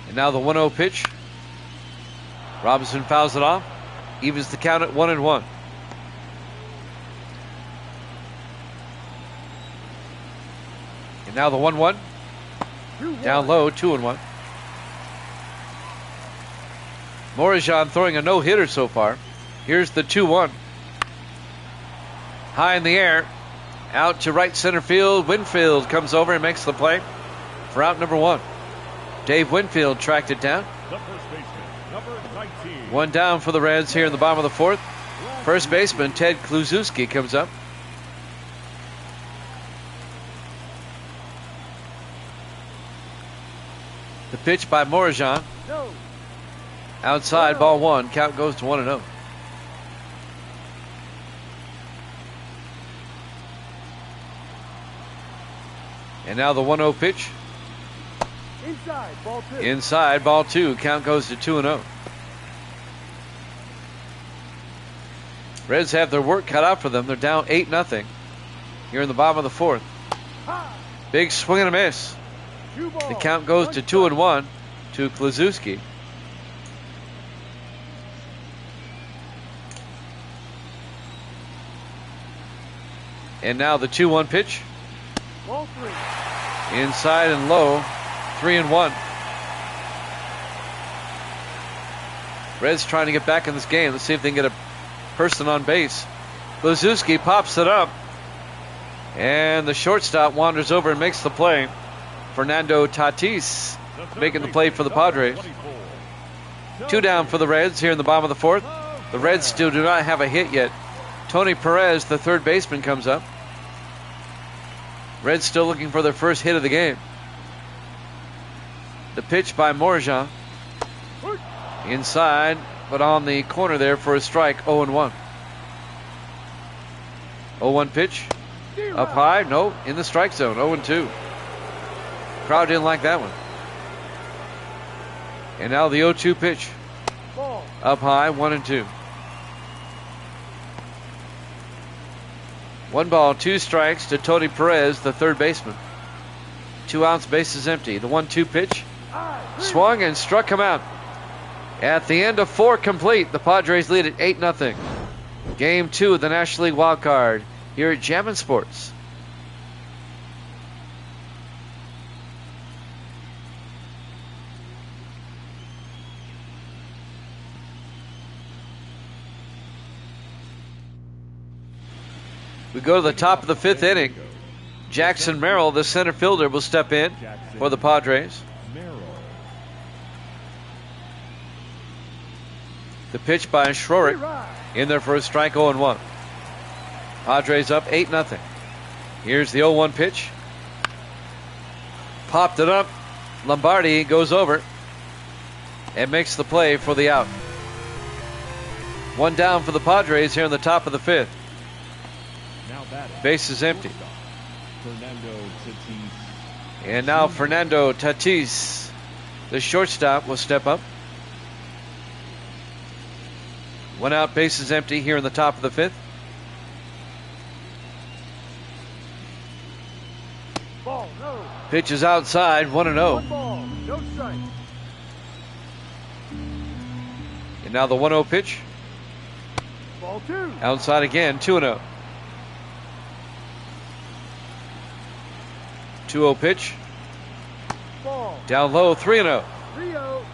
And now the 1-0 pitch. Robinson fouls it off. Evens the count at 1-1. And now the 1-1. Down low, 2-1. Morajan throwing a no-hitter so far. Here's the 2-1. High in the air. Out to right center field. Winfield comes over and makes the play for out number 1. Dave Winfield tracked it down. The first baseman, number 19. 1 down for the Reds here in the bottom of the 4th. First baseman Ted Kluszewski comes up. The pitch by Morajan. No. Outside, ball 1. Count goes to 1-0. And now the 1-0 pitch. Inside, ball 2. Inside, ball 2. Count goes to 2-0. Reds have their work cut out for them. They're down 8-0 here in the bottom of the 4th. Big swing and a miss. The count goes to 2-1 to Kluszewski. And now the 2-1 pitch. Ball 3. Inside and low. 3-1. Reds trying to get back in this game. Let's see if they can get a person on base. Kluszewski pops it up. And the shortstop wanders over and makes the play. Fernando Tatis making the play for the Padres. 2 down for the Reds here in the bottom of the 4th. The Reds still do not have a hit yet. Tony Perez, the third baseman, comes up. Reds still looking for their first hit of the game. The pitch by Morajan. Inside, but on the corner there for a strike, 0-1. 0-1 pitch. Up high, no, in the strike zone, 0-2. Crowd didn't like that one. And now the 0-2 pitch. Ball. Up high, 1-2. 1 ball, 2 strikes to Tony Perez, the third baseman. 2 outs, bases empty. The 1-2 pitch. Swung and struck him out. At the end of 4 complete, the Padres lead at 8-0. Game 2 of the National League Wildcard here at Jammin' Sports. We go to the top of the 5th inning. Jackson Merrill, the center fielder, will step in for the Padres. The pitch by Schroerick in there for a strike, 0-1. Padres up 8-0. Here's the 0-1 pitch. Popped it up. Lombardi goes over and makes the play for the out. One down for the Padres here in the top of the 5th. Now batting. Base is empty. Fernando Tatis. And now Fernando Tatis, the shortstop, will step up. One out, base is empty here in the top of the 5th. Ball, no. Pitch is outside, 1-0. One ball, no strike. And now the 1-0 pitch. Ball 2. Outside again, 2-0. 2-0 pitch. Ball. Down low, 3-0. 3-0.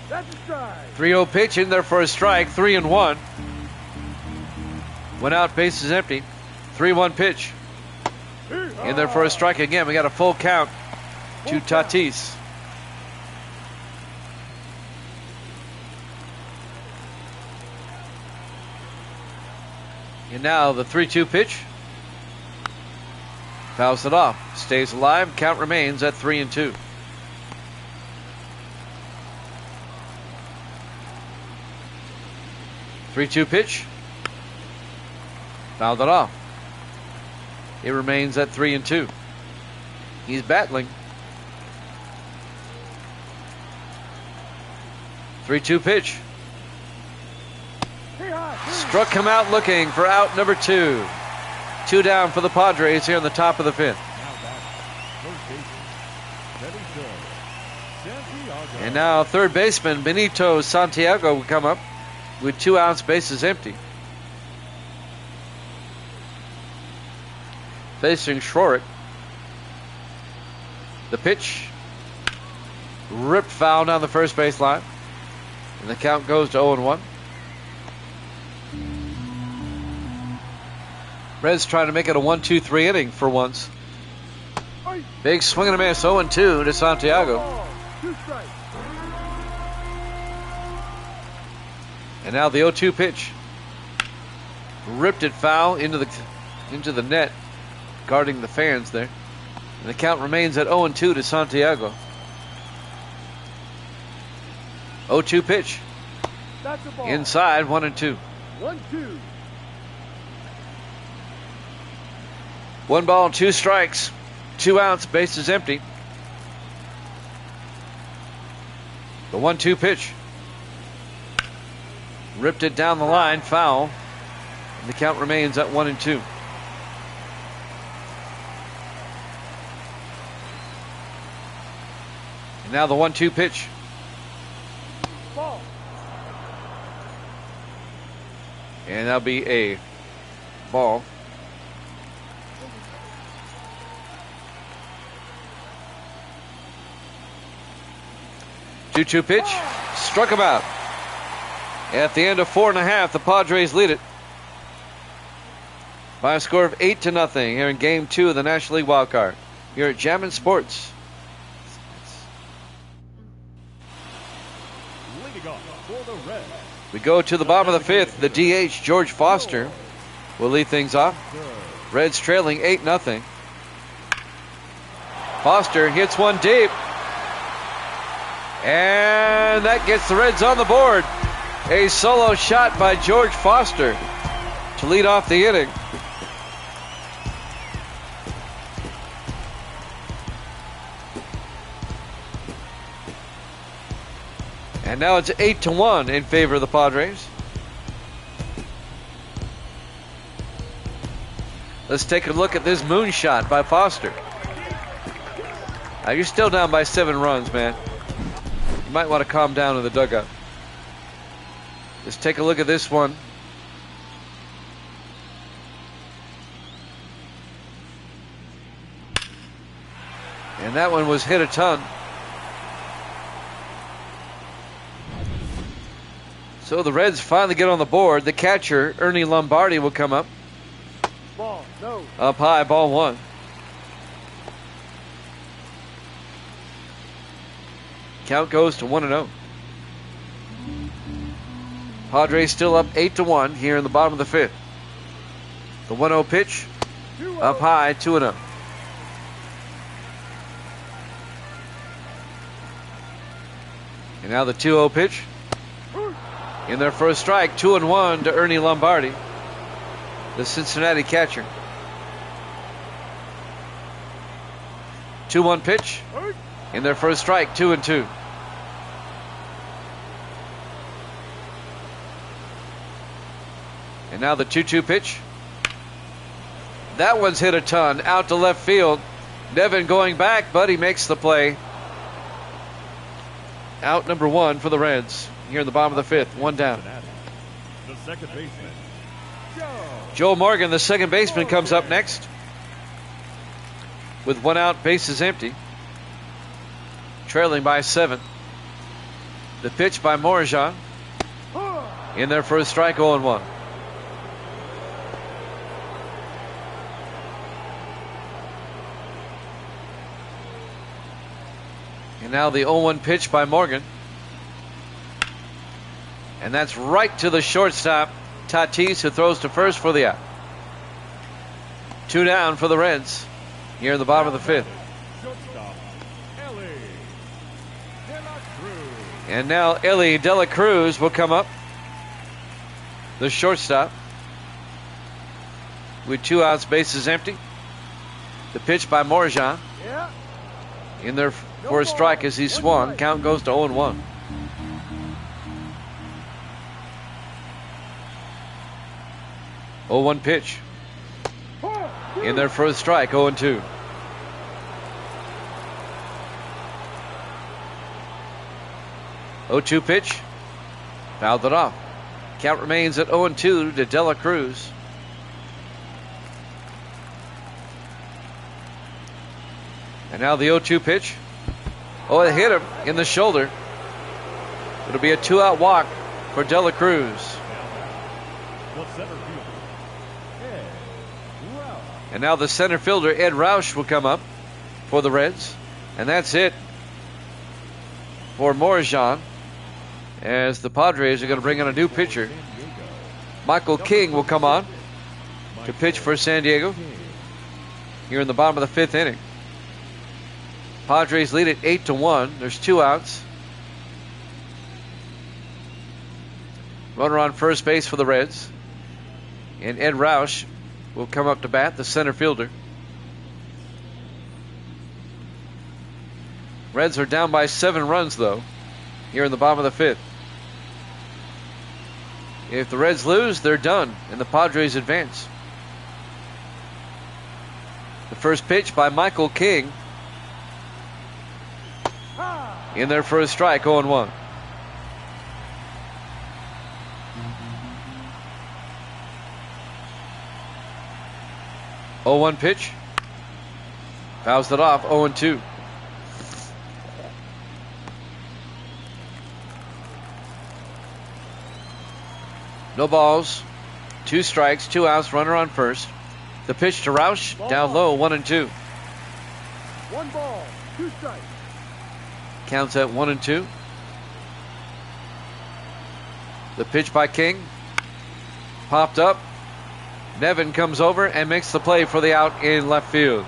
That's a strike. 3-0 pitch in there for a strike, 3-1. One out, base is empty. 3-1 pitch. In there for a strike again. We got a full count to Tatis. And now the 3-2 pitch. Fouls it off. Stays alive. Count remains at 3-2. Three-two pitch. Fouled it off. It remains at 3-2. He's battling. 3-2 pitch. Struck him out looking for out number 2. 2 down for the Padres here in the top of the 5th. And now third baseman Benito Santiago will come up with 2 outs, bases empty. Facing Schwartz. The pitch. Ripped foul down the first baseline. And the count goes to 0-1. Reds trying to make it a 1-2-3 inning for once. Big swing and a miss, 0-2 to Santiago. And now the 0-2 pitch. Ripped it foul into the net, guarding the fans there. And the count remains at 0-2 to Santiago. 0-2 pitch. Inside, 1-2. 1-2. 1 ball, 2 strikes, 2 outs, base is empty. The 1-2 pitch. Ripped it down the line, foul. And the count remains at 1-2. And now the 1-2 pitch. Ball. And that'll be a ball. Two-two pitch, struck him out. At the end of 4.5, the Padres lead it by a score of 8-0 here in Game 2 of the National League Wildcard. Here at Jammin' Sports. We go to the bottom of the 5th. The DH, George Foster, will lead things off. Reds trailing 8-0. Foster hits one deep. And that gets the Reds on the board. A solo shot by George Foster to lead off the inning. And now it's 8-1 in favor of the Padres. Let's take a look at this moonshot by Foster. Now you're still down by 7 runs, man. You might want to calm down in the dugout. Let's take a look at this one. And that one was hit a ton. So the Reds finally get on the board. The catcher, Ernie Lombardi, will come up. Ball, no. Up high, ball 1. Count goes to 1-0. Padres still up 8-1 here in the bottom of the 5th. The 1-0 pitch, up high, 2-0. And now the 2-0 pitch. In their first strike, 2-1 to Ernie Lombardi, the Cincinnati catcher. 2-1 pitch. In their first strike, 2-2. And now the 2-2 pitch. That one's hit a ton out to left field. Nevin going back, but he makes the play. Out number 1 for the Reds here in the bottom of the 5th. 1 down. The second baseman, Joe Morgan, the second baseman, comes up next. With 1 out, bases empty. Trailing by 7. The pitch by Morajan. In their first strike, 0-1. And now the 0-1 pitch by Morgan. And that's right to the shortstop, Tatis, who throws to first for the out. 2 down for the Reds here in the bottom of the 5th. shortstop, Ellie De La Cruz. And now Ellie De La Cruz will come up, the shortstop, with 2 outs, bases empty. The pitch by Morajan. Yeah. In there for a strike as he swung. Count goes to 0-1. Oh, 1 pitch. In their first strike, 0-2. Oh, 2 pitch. Fouled it off. Count remains at 0-2 to De La Cruz. And now the 0-2 pitch. Oh, it hit him in the shoulder. It'll be a 2-out walk for De La Cruz. The center fielder, Ed Rausch. And now the center fielder, Ed Rausch, will come up for the Reds. And that's it for Morajan, as the Padres are going to bring in a new pitcher. Michael King will come on to pitch for San Diego here in the bottom of the 5th inning. Padres lead it 8-1. There's 2 outs. Runner on first base for the Reds. And Ed Rausch will come up to bat, the center fielder. Reds are down by 7 runs, though, here in the bottom of the 5th. If the Reds lose, they're done, and the Padres advance. The first pitch by Michael King. In their first strike, 0-1. Oh, 1 pitch. Fouls it off, 0-2. No balls, 2 strikes, 2 outs, runner on first. The pitch to Rausch, down low, 1-2. 1 ball, 2 strikes. Counts at 1-2. The pitch by King. Popped up. Nevin comes over and makes the play for the out in left field.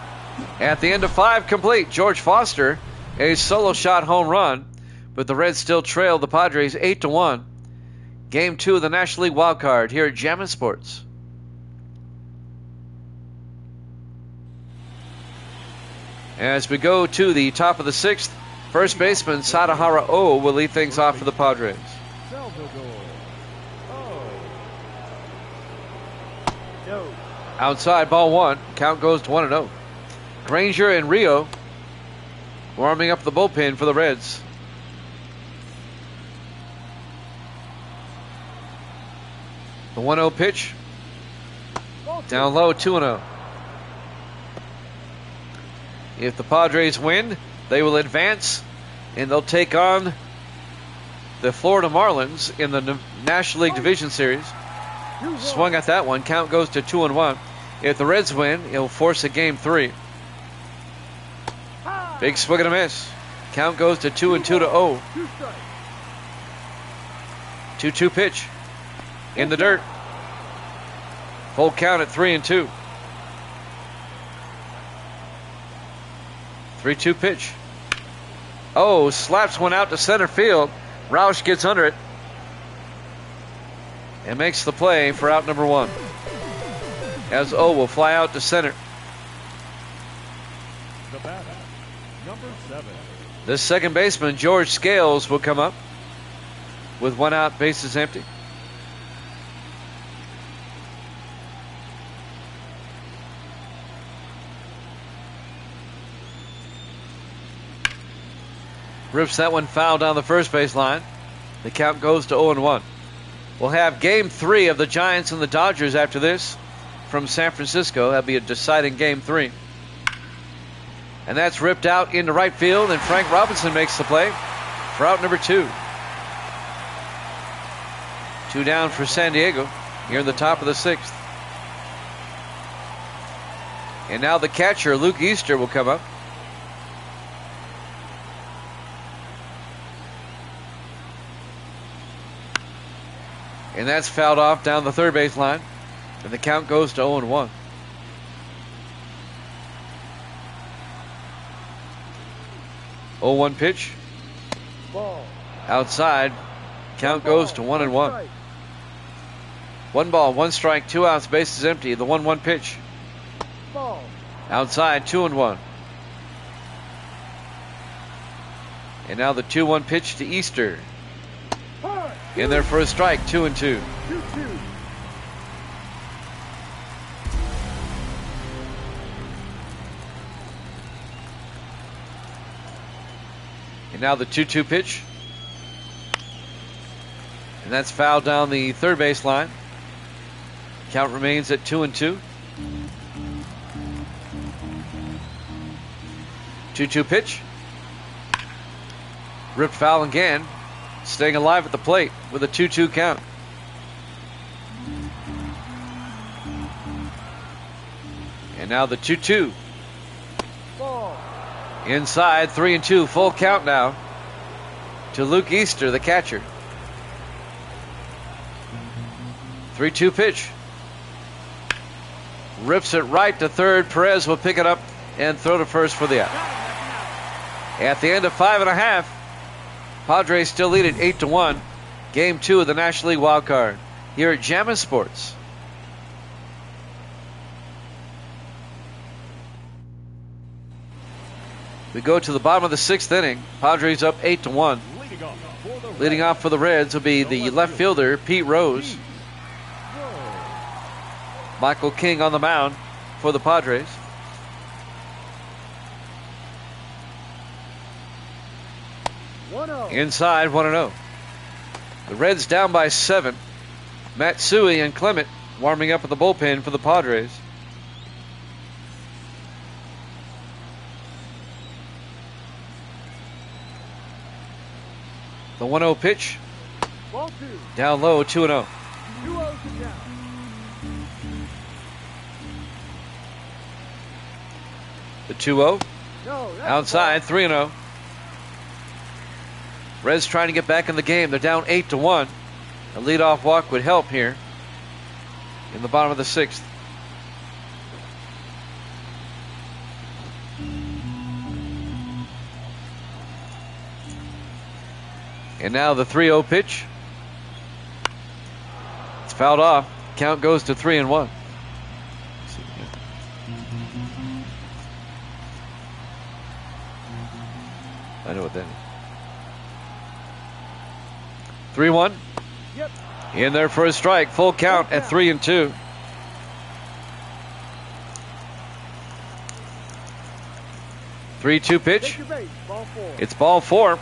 At the end of 5 complete, George Foster, a solo shot home run, but the Reds still trail the Padres 8-1. Game 2 of the National League Wildcard here at Jammin' Sports. As we go to the top of the 6th, first baseman Sadahara O will lead things off for the Padres. Salvador. No. Outside, ball 1. Count goes to 1-0. Granger and Rio warming up the bullpen for the Reds. The 1-0 pitch. Down low, 2-0. If the Padres win, they will advance, and they'll take on the Florida Marlins in the National League Division Series. Swung at that one. Count goes to 2-1. If the Reds win, it'll force a game 3. Big swing and a miss. Count goes to 2-2 to 0. 2-2 pitch. In the dirt. Full count at 3-2. 3-2 pitch. Oh, slaps one out to center field. Roush gets under it and makes the play for out number 1. As O will fly out to center. The batter, number 7. This second baseman, George Scales, will come up with 1 out, bases empty. Rips that one foul down the first base line. The count goes to 0-1. We'll have game 3 of the Giants and the Dodgers after this from San Francisco. That'll be a deciding game 3. And that's ripped out into right field, and Frank Robinson makes the play for out number 2. 2 down for San Diego here in the top of the 6th. And now the catcher, Luke Easter, will come up. And that's fouled off down the third base line. And the count goes to 0-1. Oh, 1 pitch. Ball. Outside. Count goes to 1-1. 1 ball, 1 strike, 2 outs, bases empty. The 1-1 pitch. Ball. Outside, 2-1. And now the 2-1 pitch to Easter. In there for a strike, 2-2. 2-2. And now the 2-2 pitch. And that's fouled down the third base line. Count remains at 2-2. 2-2 pitch. Ripped foul again. Staying alive at the plate with a 2-2 count. And now the 2-2. Ball. Inside, 3-2, full count now to Luke Easter, the catcher. 3-2 pitch. Rips it right to third. Perez will pick it up and throw to first for the out. At the end of 5.5, Padres still lead it 8-1. Game 2 of the National League Wildcard here at Jammin' Sports. We go to the bottom of the 6th inning. Padres up 8-1. Leading off for the Reds will be the left fielder, Pete Rose. Michael King on the mound for the Padres. Inside, 1-0. The Reds down by 7. Matsui and Clement warming up at the bullpen for the Padres. The 1-0 pitch. Ball 2. Down low, 2-0. 2-0 to down. The 2-0. No, that's Outside, 3-0. Reds trying to get back in the game. They're down 8-1. A leadoff walk would help here in the bottom of the 6th. And now the 3-0 pitch. It's fouled off. Count goes to 3-1. I know what that is. 3-1. Yep. In there for a strike. Full count at 3-2. Three-two pitch. Take your base. Ball 4. It's ball 4.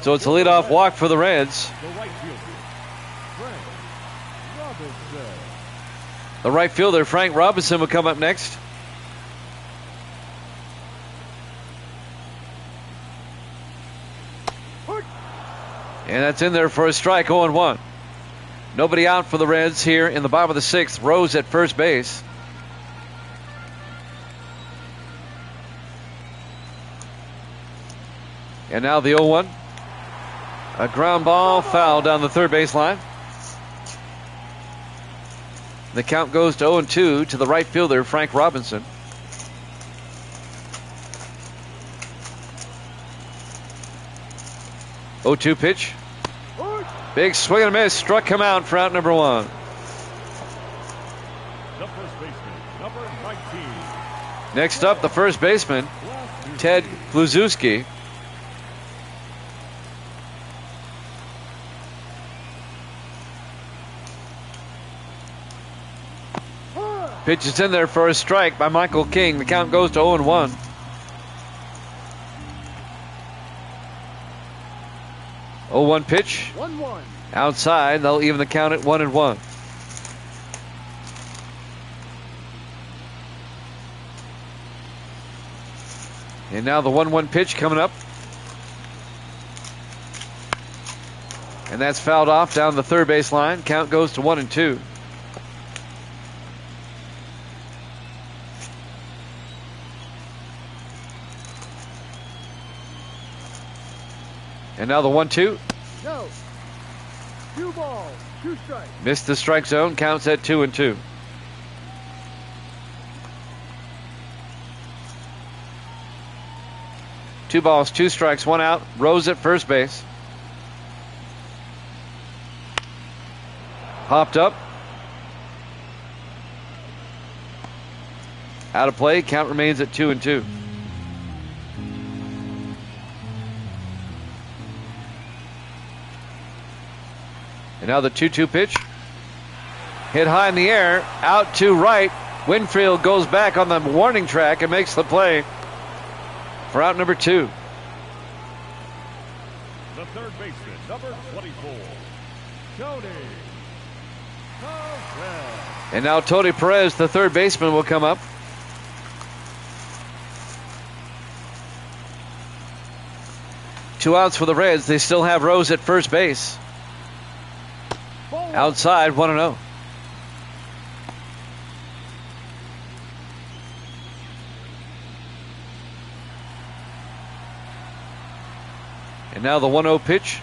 So it's a leadoff walk for the Reds. The right fielder, Frank Robinson, will come up next. And that's in there for a strike, 0-1. Nobody out for the Reds here in the bottom of the 6th. Rose at first base. And now the 0-1. A ground ball foul down the third base line. The count goes to 0-2 to the right fielder, Frank Robinson. 0-2 pitch. Big swing and a miss. Struck him out for out number 1. The first baseman, number 19. Next up, the first baseman, Ted Kluszewski. Pitch is in there for a strike by Michael King. The count goes to 0-1. 0-1 pitch. 1-1. Outside, they'll even the count at 1-1. And now the 1-1 pitch coming up. And that's fouled off down the third base line. Count goes to 1-2. And now the 1-2. No. 2 balls, 2 strikes. Missed the strike zone. Counts at 2-2. Two balls, 2 strikes, 1 out. Rose at first base. Popped up. Out of play. Count remains at 2-2. And now the 2-2 pitch. Hit high in the air. Out to right. Winfield goes back on the warning track and makes the play for out number 2. The third baseman, number 24, Tony Perez. And now Tony Perez, the third baseman, will come up. Two outs for the Reds. They still have Rose at first base. Outside, 1-0. And now the 1-0 pitch.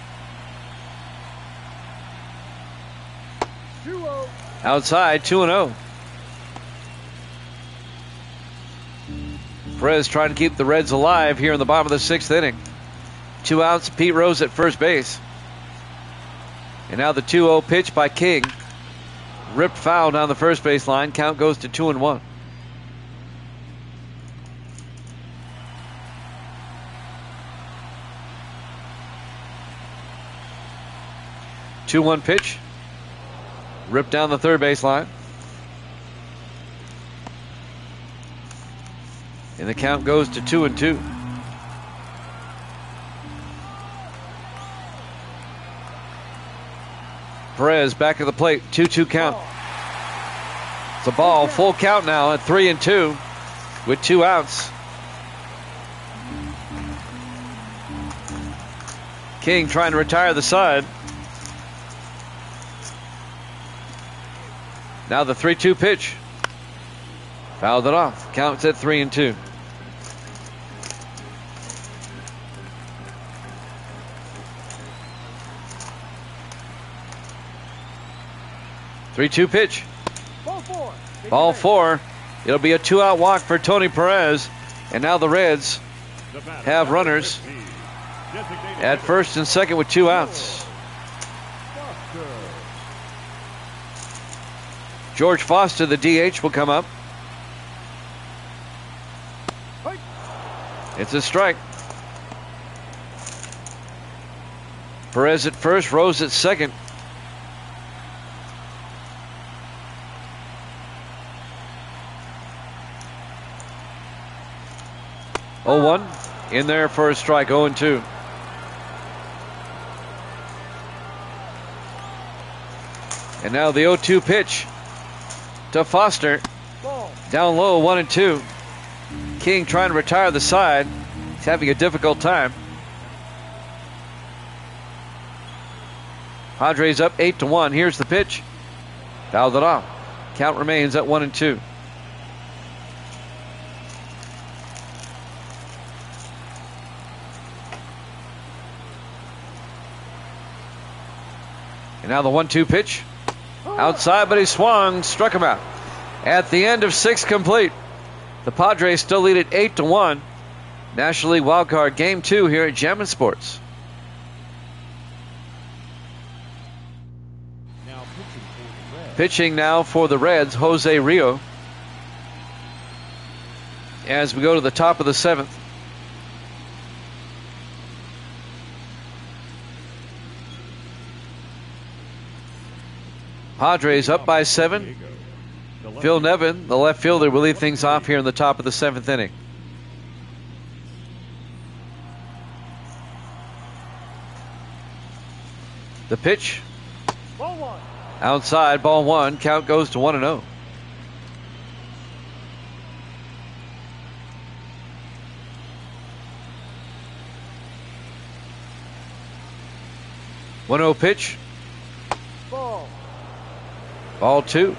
2-0. Outside, 2-0. Perez trying to keep the Reds alive here in the bottom of the 6th inning. 2 outs, Pete Rose at first base. And now the 2-0 pitch by King. Ripped foul down the first base line. Count goes to 2-1. Two-one pitch. Ripped down the third base line. And the count goes to 2-2. Perez back at the plate, 2-2 count. It's a ball, full count now at 3-2 with 2 outs. King trying to retire the side. Now the 3-2 pitch. Fouled it off. Counts at 3-2. Three-two pitch. Ball 4. Ball 4. It'll be a 2-out walk for Tony Perez. And now the Reds have runners at first and second with 2 outs. George Foster, the DH, will come up. It's a strike. Perez at first, Rose at second. Oh, 1 in there for a strike. 0-2. And now the 0-2 pitch to Foster. Ball. Down low, 1-2. King trying to retire the side. He's having a difficult time. Padres up 8-1. Here's the pitch. Fouled it off. Count remains at 1-2. And now the 1-2 pitch. Outside, but he swung, struck him out. At the end of 6 complete, the Padres still lead at 8-1. National League Wildcard Game 2 here at Jammin' Sports. Pitching now for the Reds, Jose Rio. As we go to the top of the 7th. Padres up by 7. Phil Nevin, the left fielder, will lead things off here in the top of the 7th inning. The pitch. Ball 1. Outside, ball 1. Count goes to 1-0. One 0 pitch. Ball. Ball 2.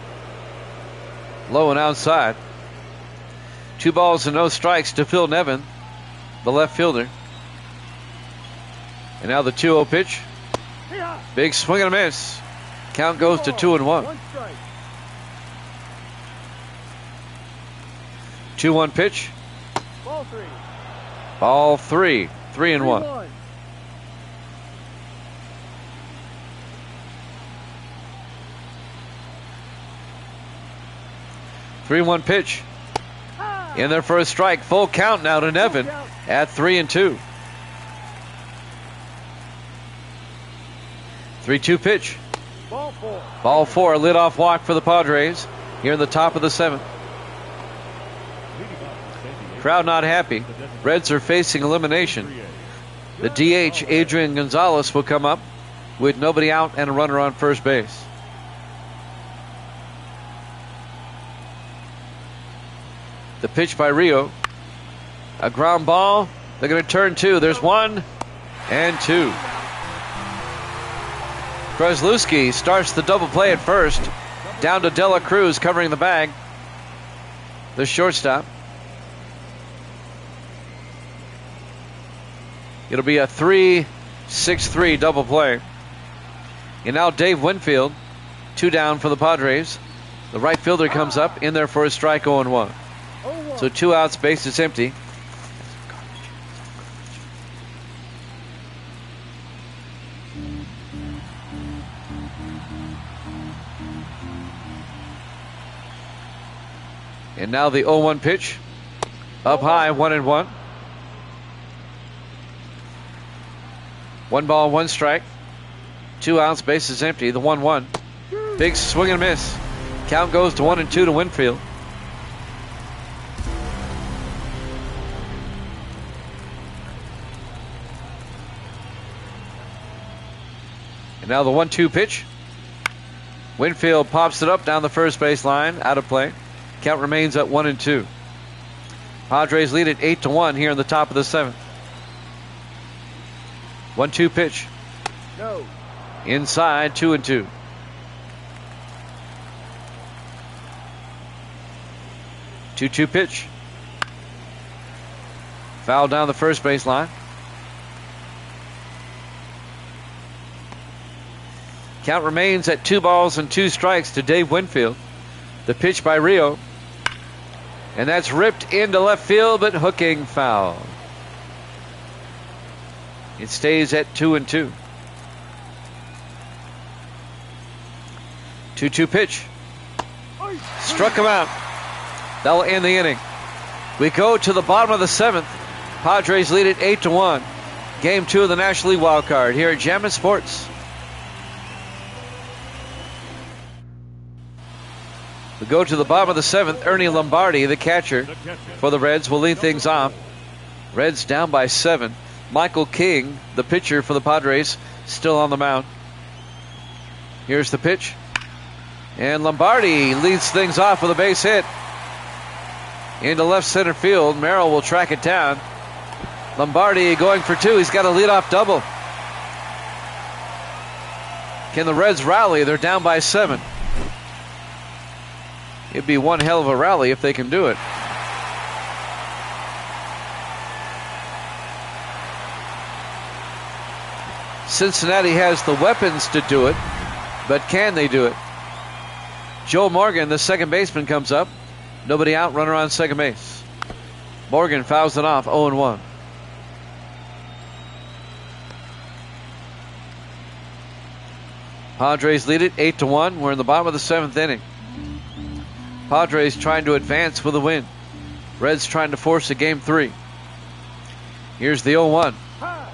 Low and outside. 2 balls and no strikes to Phil Nevin, the left fielder. And now the 2-0 pitch. Big swing and a miss. Count goes to 2-1. 1 strike. 2-1 pitch. Ball 3. Ball 3. 3-1. 3-1. Three-one pitch. In there for a strike. Full count now to Nevin at 3-2. 3-2 pitch. Ball 4. Ball 4. Leadoff walk for the Padres here in the top of the 7th. Crowd not happy. Reds are facing elimination. The DH, Adrian Gonzalez, will come up with nobody out and a runner on first base. The pitch by Rio. A ground ball. They're going to turn 2. There's 1 and 2. Krasluski starts the double play at first. Down to Dela Cruz covering the bag. The shortstop. It'll be a 3-6-3 double play. And now Dave Winfield. 2 down for the Padres. The right fielder comes up in there for a strike 0-1. So 2 outs, base is empty. And now the 0-1 pitch. Up high, 1-1. 1 ball, 1 strike. 2 outs, base is empty. The 1-1. Big swing and miss. Count goes to 1-2 to Winfield. And now the 1-2 pitch. Winfield pops it up down the first base line, out of play. Count remains at 1-2. Padres lead it 8-1 here in the top of the 7th. 1-2 pitch. No. Inside, 2-2. Two-two pitch. Foul down the first base line. Count remains at 2 balls and 2 strikes to Dave Winfield. The pitch by Rio. And that's ripped into left field, but hooking foul. It stays at 2-2. 2-2 pitch. Struck him out. That'll end the inning. We go to the bottom of the 7th. Padres lead it 8-1. Game 2 of the National League Wildcard here at Jammin' Sports. We go to the bottom of the 7th. Ernie Lombardi, the catcher for the Reds, will lead things off. Reds down by 7. Michael King, the pitcher for the Padres, still on the mound. Here's the pitch. And Lombardi leads things off with a base hit. Into left center field. Merrill will track it down. Lombardi going for 2. He's got a leadoff double. Can the Reds rally? They're down by 7. It'd be one hell of a rally if they can do it. Cincinnati has the weapons to do it, but can they do it? Joe Morgan, the second baseman, comes up. Nobody out, runner on second base. Morgan fouls it off, 0-1. Padres lead it 8-1. We're in the bottom of the 7th inning. Padres trying to advance with a win. Reds trying to force a game 3. Here's the 0-1.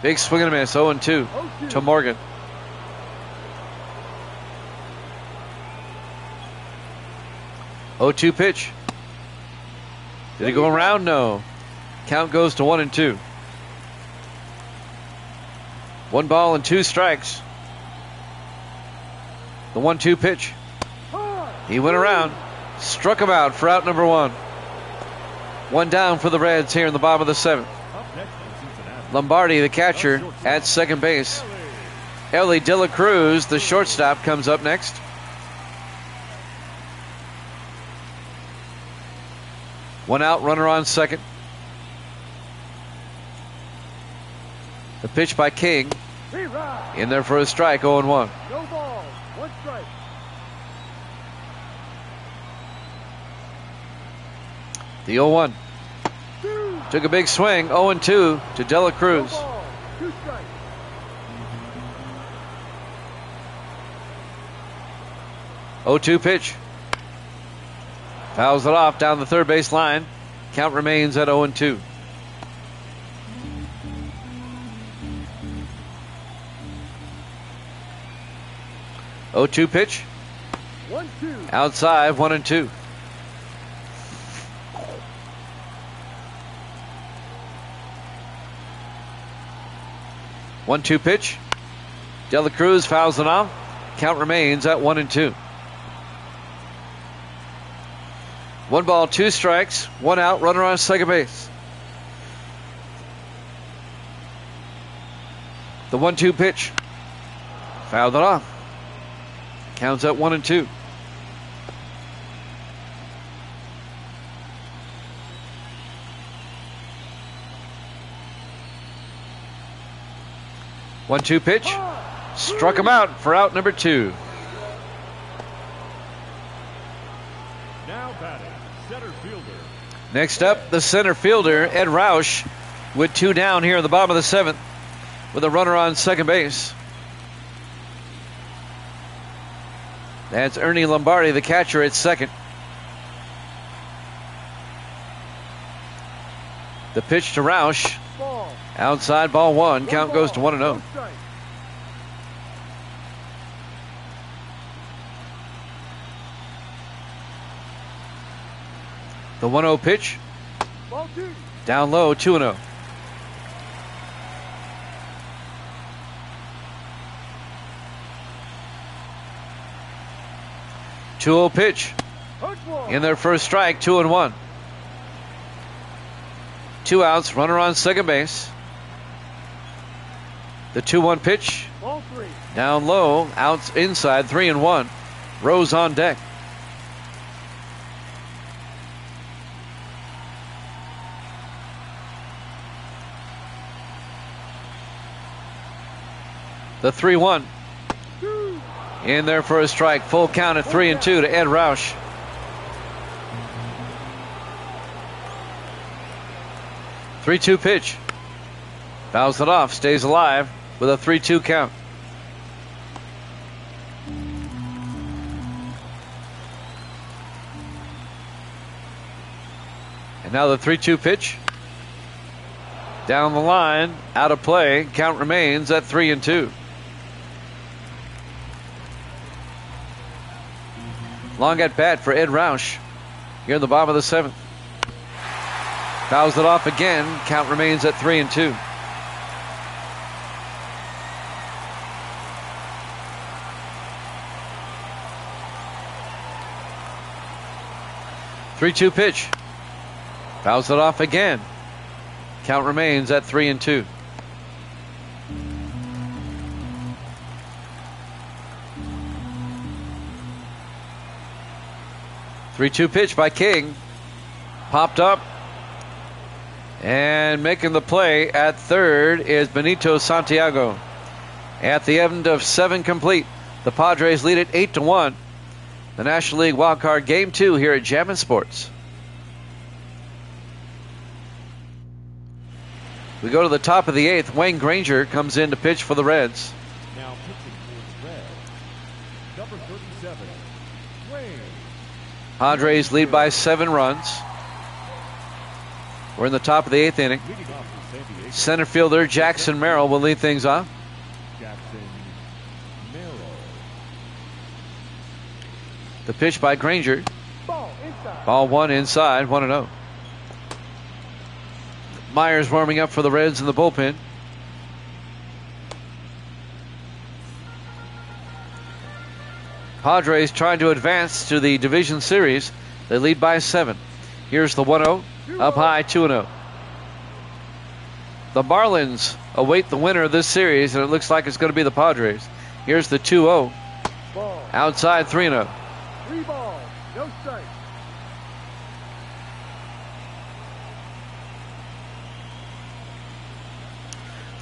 Big swing and a miss. 0-2 to Morgan. 0-2 pitch. Did he go around? No. Count goes to 1-2. 1 ball and 2 strikes. The 1-2 pitch. He went around, struck him out for out number 1. 1 down for the Reds here in the bottom of the 7th. Lombardi, the catcher, at second base. Ellie De La Cruz, the shortstop, comes up next. One out, runner on second. The pitch by King. In there for a strike, 0-1. No ball, 1 strike. The 0-1. Took a big swing, 0-2 to De La Cruz. No ball, 2 strikes. Oh-2 pitch. Fouls it off down the third base line. Count remains at 0-2. Oh-2 pitch. 1-2. Outside, 1-2. One-two pitch. De La Cruz fouls it off. Count remains at 1-2. 1 ball, 2 strikes, 1 out, runner on second base. The 1-2 pitch. Fouled it off. Counts at 1-2. One-two pitch. Struck him out for out number 2. Now batting, center fielder. Next up, the center fielder, Ed Roush, with 2 down here in the bottom of the 7th, with a runner on second base. That's Ernie Lombardi, the catcher, at second. The pitch to Roush. Ball. Outside, ball 1. Count goes to 1-0. 1 strike. The 1-0 pitch. Ball 2. Down low, 2-0. Two-0 pitch. Punch ball. In their first strike, 2-1. 2 outs, runner on second base. The 2-1 pitch. Ball 3. Down low, outs inside, 3-1. Rose on deck. The 3-1. In there for a strike. Full count at 3-2 to Ed Roush. Three-two pitch. Fouls it off. Stays alive with a 3-2 count. And now the 3-2 pitch. Down the line. Out of play. Count remains at 3-2. Long at bat for Ed Roush here in the bottom of the 7th. Fouls it off again. Count remains at 3-2. Three-two pitch. Fouls it off again. Count remains at 3-2. Three-two pitch by King. Popped up. And making the play at third is Benito Santiago. At the end of 7 complete, the Padres lead it 8-1. The National League Wildcard Game 2 here at Jammin' Sports. We go to the top of the 8th. Wayne Granger comes in to pitch for the Reds. Now pitching for the Reds, Padres lead by 7 runs. We're in the top of the 8th inning. Leading off for San Diego, Center fielder Jackson Merrill will lead things off. Jackson Merrill. The pitch by Granger. Ball inside. Ball 1 inside, 1-0. Myers warming up for the Reds in the bullpen. Padres trying to advance to the division series. They lead by 7. Here's the 1-0. Up high, 2-0. The Marlins await the winner of this series, and it looks like it's going to be the Padres. Here's the 2-0. Ball. Outside, 3-0. 3 balls. No strikes.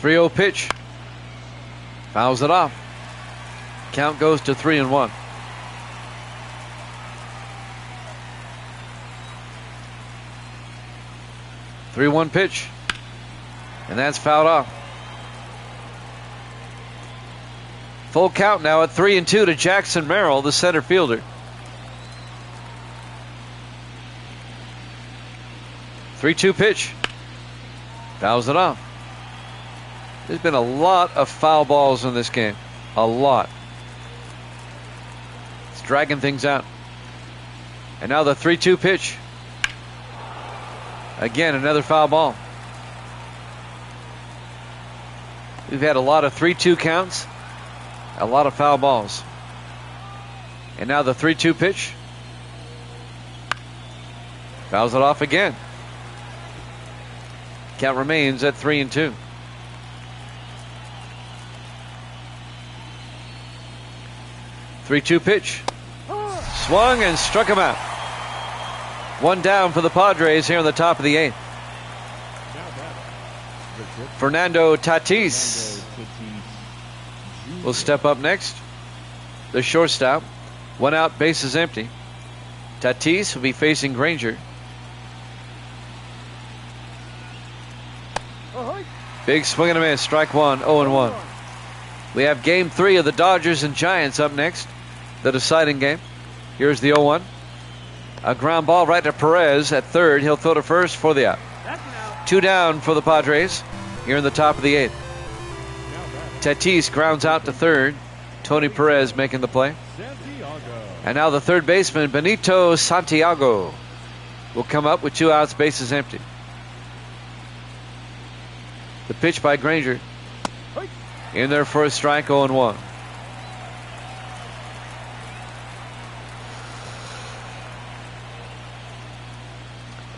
3-0 pitch. Fouls it off. Count goes to 3-1. Three-one pitch. And that's fouled off. Full count now at 3-2 to Jackson Merrill, the center fielder. 3-2 pitch. Fouls it off. There's been a lot of foul balls in this game. A lot. It's dragging things out. And now the 3-2 pitch. Again, another foul ball. We've had a lot of 3-2 counts, a lot of foul balls. And now the 3-2 pitch. Fouls it off again. Count remains at 3-2. Three-two pitch. Swung and struck him out. One down for the Padres here on the top of the 8th. Fernando Tatis will step up next. The shortstop. 1 out, bases empty. Tatis will be facing Granger. Big swing and a miss. Strike 1, 0-1. We have game 3 of the Dodgers and Giants up next. The deciding game. Here's the 0-1. A ground ball right to Perez at third. He'll throw to first for the out. 2 down for the Padres here in the top of the 8th. Tatis grounds out to third. Tony Perez making the play. And now the third baseman, Benito Santiago, will come up with 2 outs, bases empty. The pitch by Granger. In there for a strike, 0-1.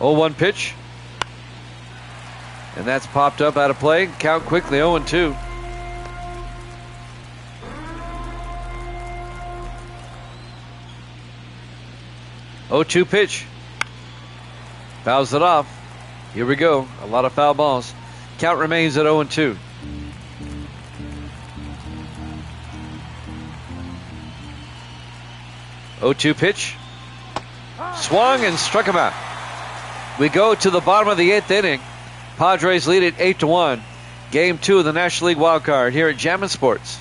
Oh, 0-1 pitch. And that's popped up out of play. Count quickly, 0-2. Oh, 2 pitch. Fouls it off. Here we go. A lot of foul balls. Count remains at 0-2. Oh, 2 pitch. Swung and struck him out. We go to the bottom of the 8th inning. Padres lead it 8-1. Game 2 of the National League Wildcard here at Jammin' Sports.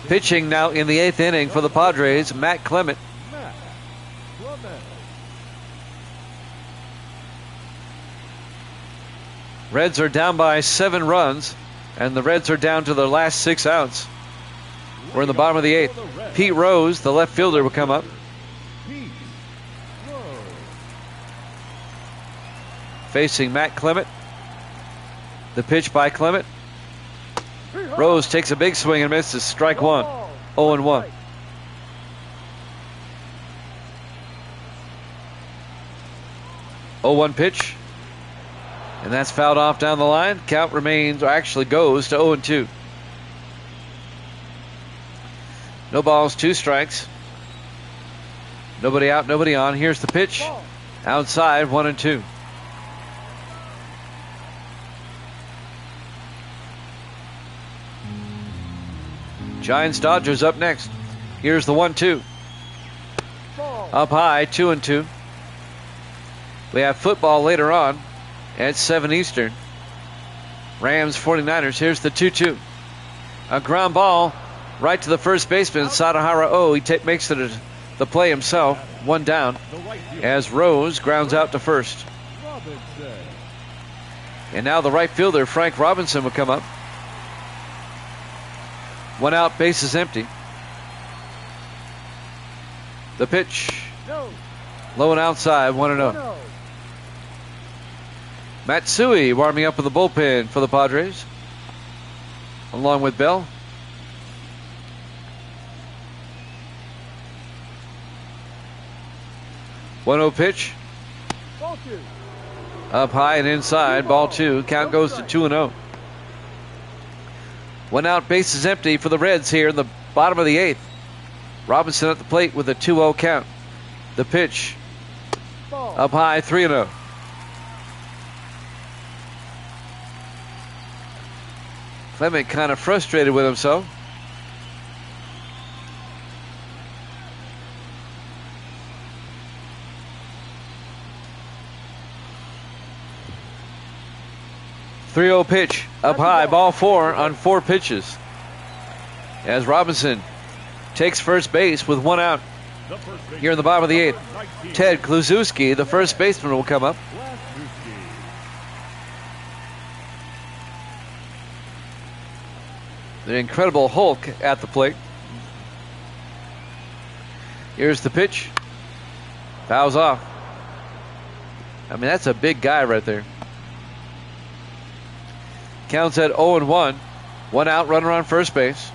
Pitching now in the 8th inning for the Padres, Matt Clement. Reds are down by 7 runs, and the Reds are down to their last 6 outs. We're in the bottom of the 8th. Pete Rose, the left fielder, will come up. Facing Matt Clement. The pitch by Clement. Rose takes a big swing and misses. Strike 1. 0-1. Oh, 1 pitch. And that's fouled off down the line. Count remains, or actually goes to 0-2. No balls, 2 strikes. Nobody out, nobody on. Here's the pitch. Outside, 1-2. Giants Dodgers up next. Here's the 1-2. Up high, 2-2. We have football later on at 7 Eastern. Rams 49ers. Here's the 2-2. A ground ball right to the first baseman, Sadahara O. He makes it the play himself. One down as Rose grounds out to first. And now the right fielder, Frank Robinson, will come up. One out, bases empty. The pitch. Low and outside, 1-0. Matsui warming up in the bullpen for the Padres, along with Bell. One 0 pitch. Ball 2. Up high and inside, ball 2. Count goes to 2-0. One out, bases empty for the Reds here in the bottom of the 8th. Robinson at the plate with a 2-0 count. The pitch. Ball. Up high, 3-0. Clement kind of frustrated with himself. .30 pitch up high, ball 4 on 4 pitches. As Robinson takes first base with 1 out here in the bottom of the 8th. Ted Kluszewski, the first baseman, will come up. The Incredible Hulk at the plate. Here's the pitch. Fouls off. I mean, that's a big guy right there. Counts at 0-1. 1 out, runner on first base.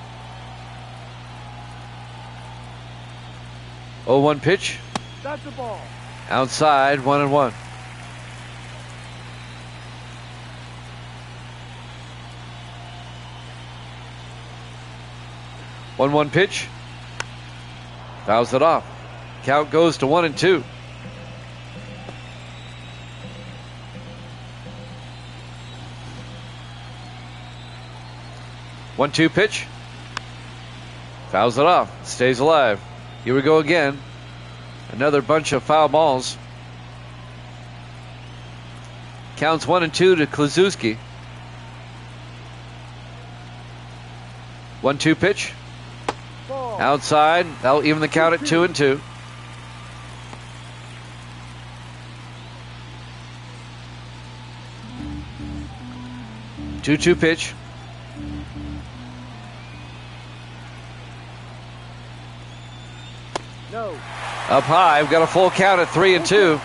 0-1 pitch. That's the ball. Outside, 1-1. One pitch. Fouls it off. Count goes to 1-2. One-two pitch. Fouls it off. Stays alive. Here we go again. Another bunch of foul balls. Counts 1-2 to Kluszewski. 1-2 pitch. Ball. Outside. That'll even the count at 2-2. Two-two pitch. No. Up high. We've got a full count at 3-2.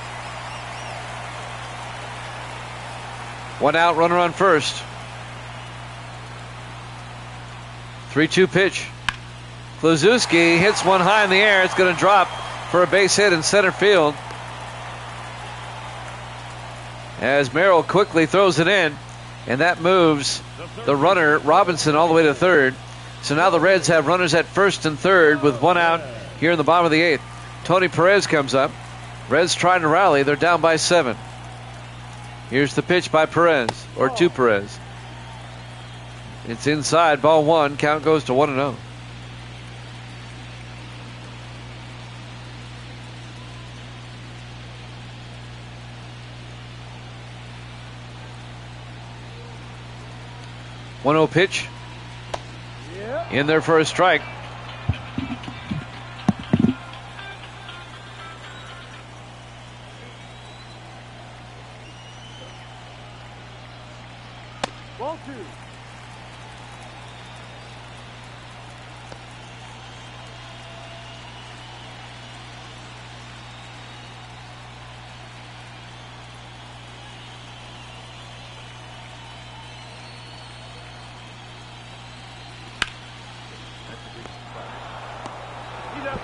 1 out, runner on first. 3-2 pitch. Kluszewski hits one high in the air. It's going to drop for a base hit in center field. As Merrill quickly throws it in, and that moves the runner, Robinson, all the way to third. So now the Reds have runners at first and third with 1 out here in the bottom of the 8th. Tony Perez comes up. Reds trying to rally. They're down by 7. Here's the pitch by Perez, or to Perez. It's inside, ball 1. Count goes to 1-0. One-0 pitch. Yeah. In there for a strike. Ball 2. He's up.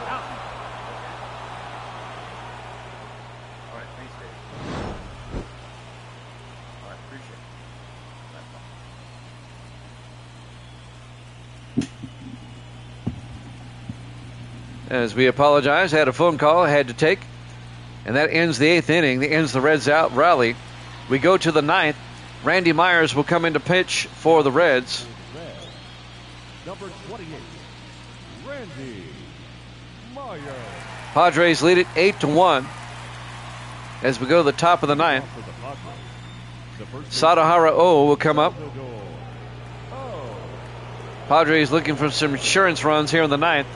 Out. All right, thanks, Dave. All right, appreciate it. As we apologize, had a phone call I had to take. And that ends the 8th inning. That ends the Reds out rally. We go to the 9th. Randy Myers will come in to pitch for the Reds. Number 28, Randy Myers. Padres lead it 8-1 as we go to the top of the 9th. For the Padres, the first Sadahara O will come up. Oh. Padres looking for some insurance runs here in the ninth.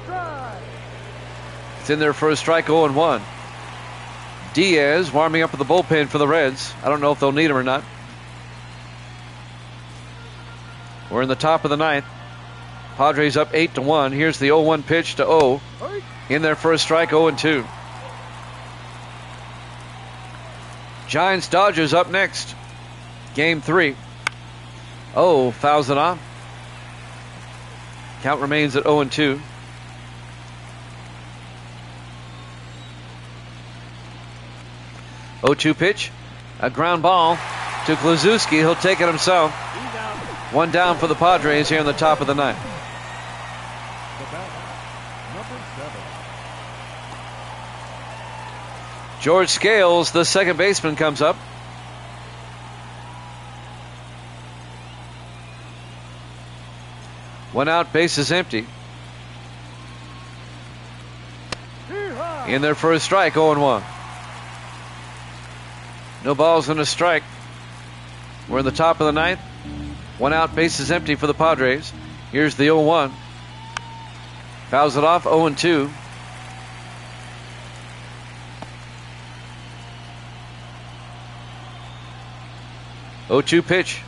Drive. It's in there for a strike, 0-1. Diaz warming up with the bullpen for the Reds. I don't know if they'll need him or not. We're in the top of the ninth. Padres up 8-1. Here's the 0-1 pitch to O. In there for a strike, 0-2. Giants Dodgers up next. Game 3. O fouls it off. Count remains at 0-2. O-2 pitch. A ground ball to Kluszewski. He'll take it himself. One down for the Padres here in the top of the ninth. The batter, number 7. George Scales, the second baseman, comes up. One out, bases empty. In there for a strike, 0-1. No balls and a strike. We're in the top of the ninth. One out, bases empty for the Padres. Here's the 0-1. Fouls it off, 0-2. O-2 pitch.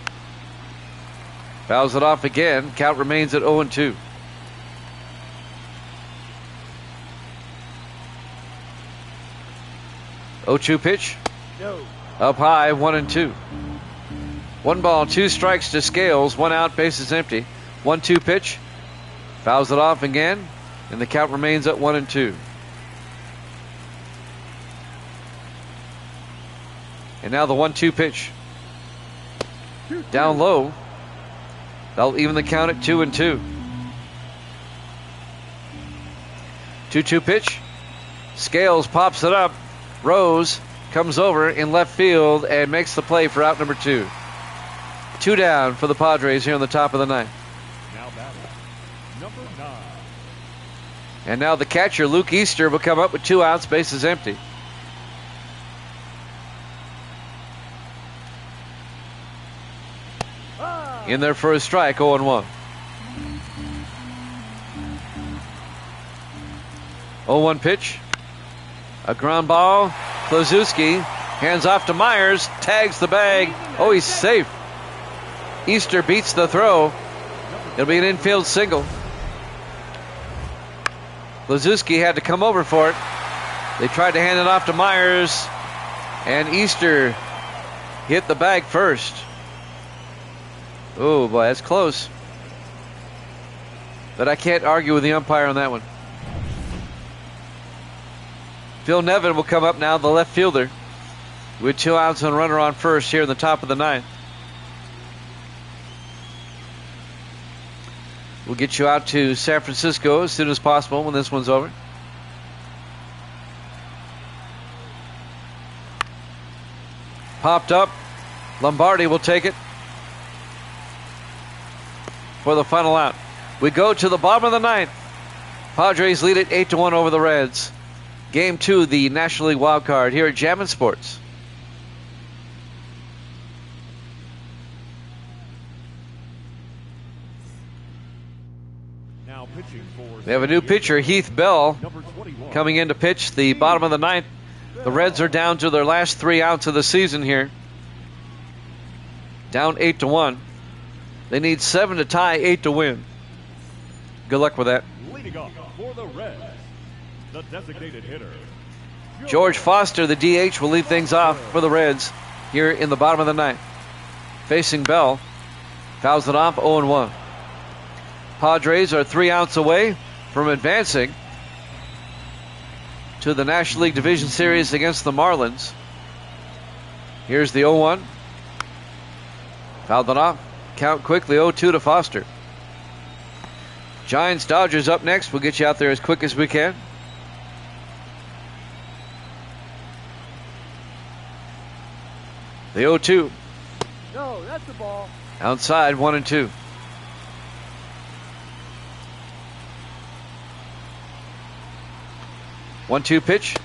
Fouls it off again. Count remains at 0-2. O-2 pitch. No. Up high, 1-2. 1 ball, 2 strikes to Scales. 1 out, bases empty. 1-2 pitch. Fouls it off again. And the count remains at 1-2. And now the 1-2 pitch. Down low. They'll even the count at 2-2. 2-2 pitch. Scales pops it up. Rose comes over in left field and makes the play for out number 2. 2 down for the Padres here on the top of the ninth. Now batting, number 9. And now the catcher, Luke Easter, will come up with 2 outs, bases empty. In there for a strike, 0-1. 0-1 pitch. A ground ball. Kluszewski hands off to Myers. Tags the bag. Oh, he's safe. Easter beats the throw. It'll be an infield single. Kluszewski had to come over for it. They tried to hand it off to Myers. And Easter hit the bag first. Oh, boy, that's close. But I can't argue with the umpire on that one. Phil Nevin will come up now, the left fielder, with 2 outs and a runner on first here in the top of the ninth. We'll get you out to San Francisco as soon as possible when this one's over. Popped up. Lombardi will take it for the final out. We go to the bottom of the ninth. Padres lead it 8-1 over the Reds. Game 2, the National League Wildcard here at Jammin' Sports. Now pitching for We have a new pitcher, Heath Bell, number 21. coming in to pitch the bottom of the ninth. The Reds are down to their last 3 outs of the season here. Down 8-1. They need 7 to tie, 8 to win. Good luck with that. Leading off for the Reds, the designated hitter, George Foster, the DH, will lead things off for the Reds here in the bottom of the ninth. Facing Bell. Fouls it off, 0-1. Padres are 3 outs away from advancing to the National League Division Series against the Marlins. Here's the 0-1. Fouled it off. Count quickly, 0-2 to Foster. Giants Dodgers up next. We'll get you out there as quick as we can. The 0-2. No, that's the ball. Outside, 1-2. One-two pitch.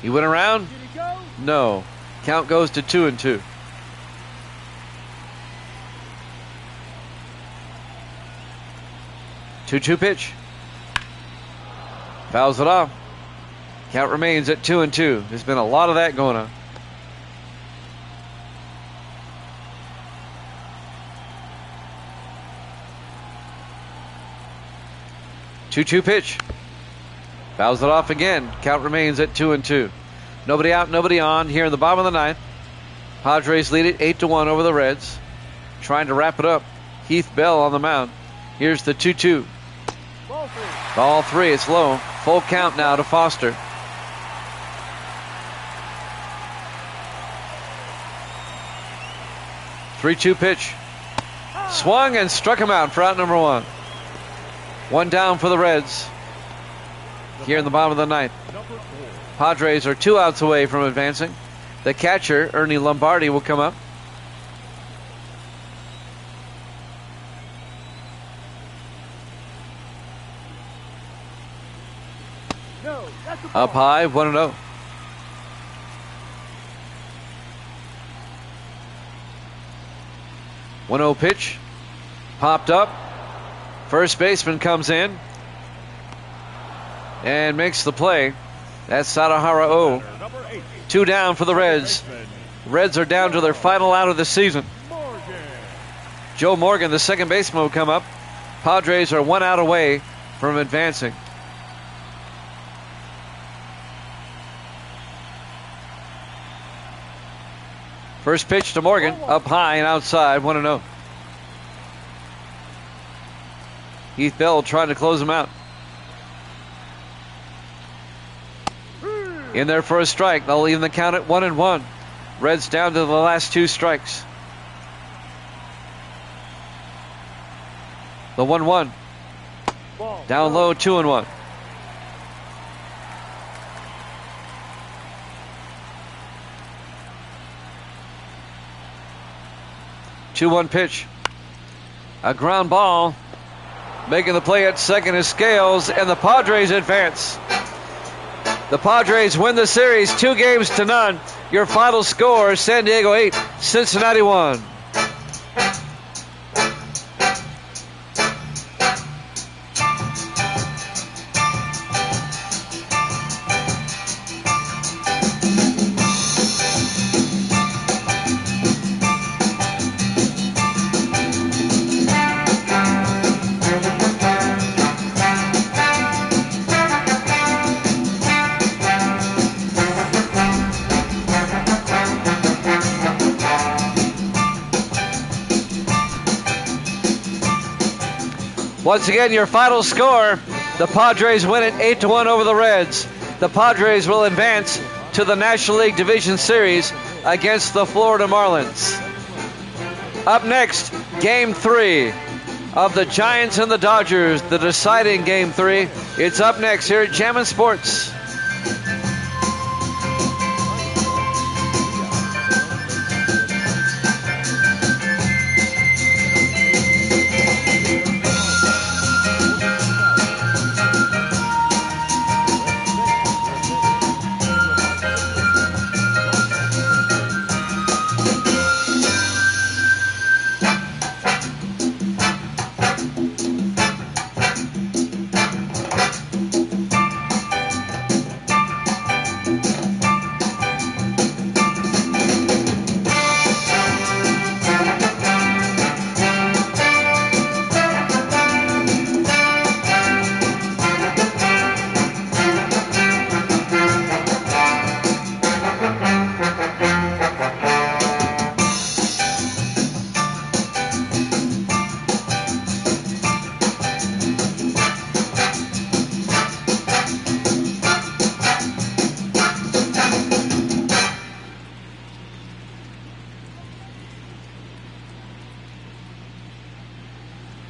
He went around. Did he go? No. Count goes to 2-2. 2-2 pitch. Fouls it off. Count remains at 2-2. There's been a lot of that going on. Two-two pitch. Fouls it off again. Count remains at 2-2. Nobody out, nobody on here in the bottom of the ninth. Padres lead it 8-1 over the Reds. Trying to wrap it up. Heath Bell on the mound. Here's the 2-2. Ball three. It's low. Full count now to Foster. Three-two pitch. Swung and struck him out for out number one. One down for the Reds here in the bottom of the ninth. Padres are 2 outs away from advancing. The catcher, Ernie Lombardi, will come up. Up high, 1-0. One-0 pitch. Popped up. First baseman comes in and makes the play. That's Sadahara O. 2 down for the Reds. Reds are down to their final out of the season. Joe Morgan, the second baseman, will come up. Padres are 1 out away from advancing. First pitch to Morgan, up high and outside, 1-0. Heath Bell trying to close him out. In there for a strike. They'll leave the count at 1-1. Reds down to the last 2 strikes. The 1-1. Down low, 2-1. Two-one pitch. A ground ball. Making the play at second is Scales, and the Padres advance. The Padres win the series 2-0. Your final score, San Diego 8, Cincinnati 1. Once again, your final score, the Padres win it 8-1 over the Reds. The Padres will advance to the National League Division Series against the Florida Marlins. Up next, Game 3 of the Giants and the Dodgers, the deciding Game 3. It's up next here at Jammin' Sports.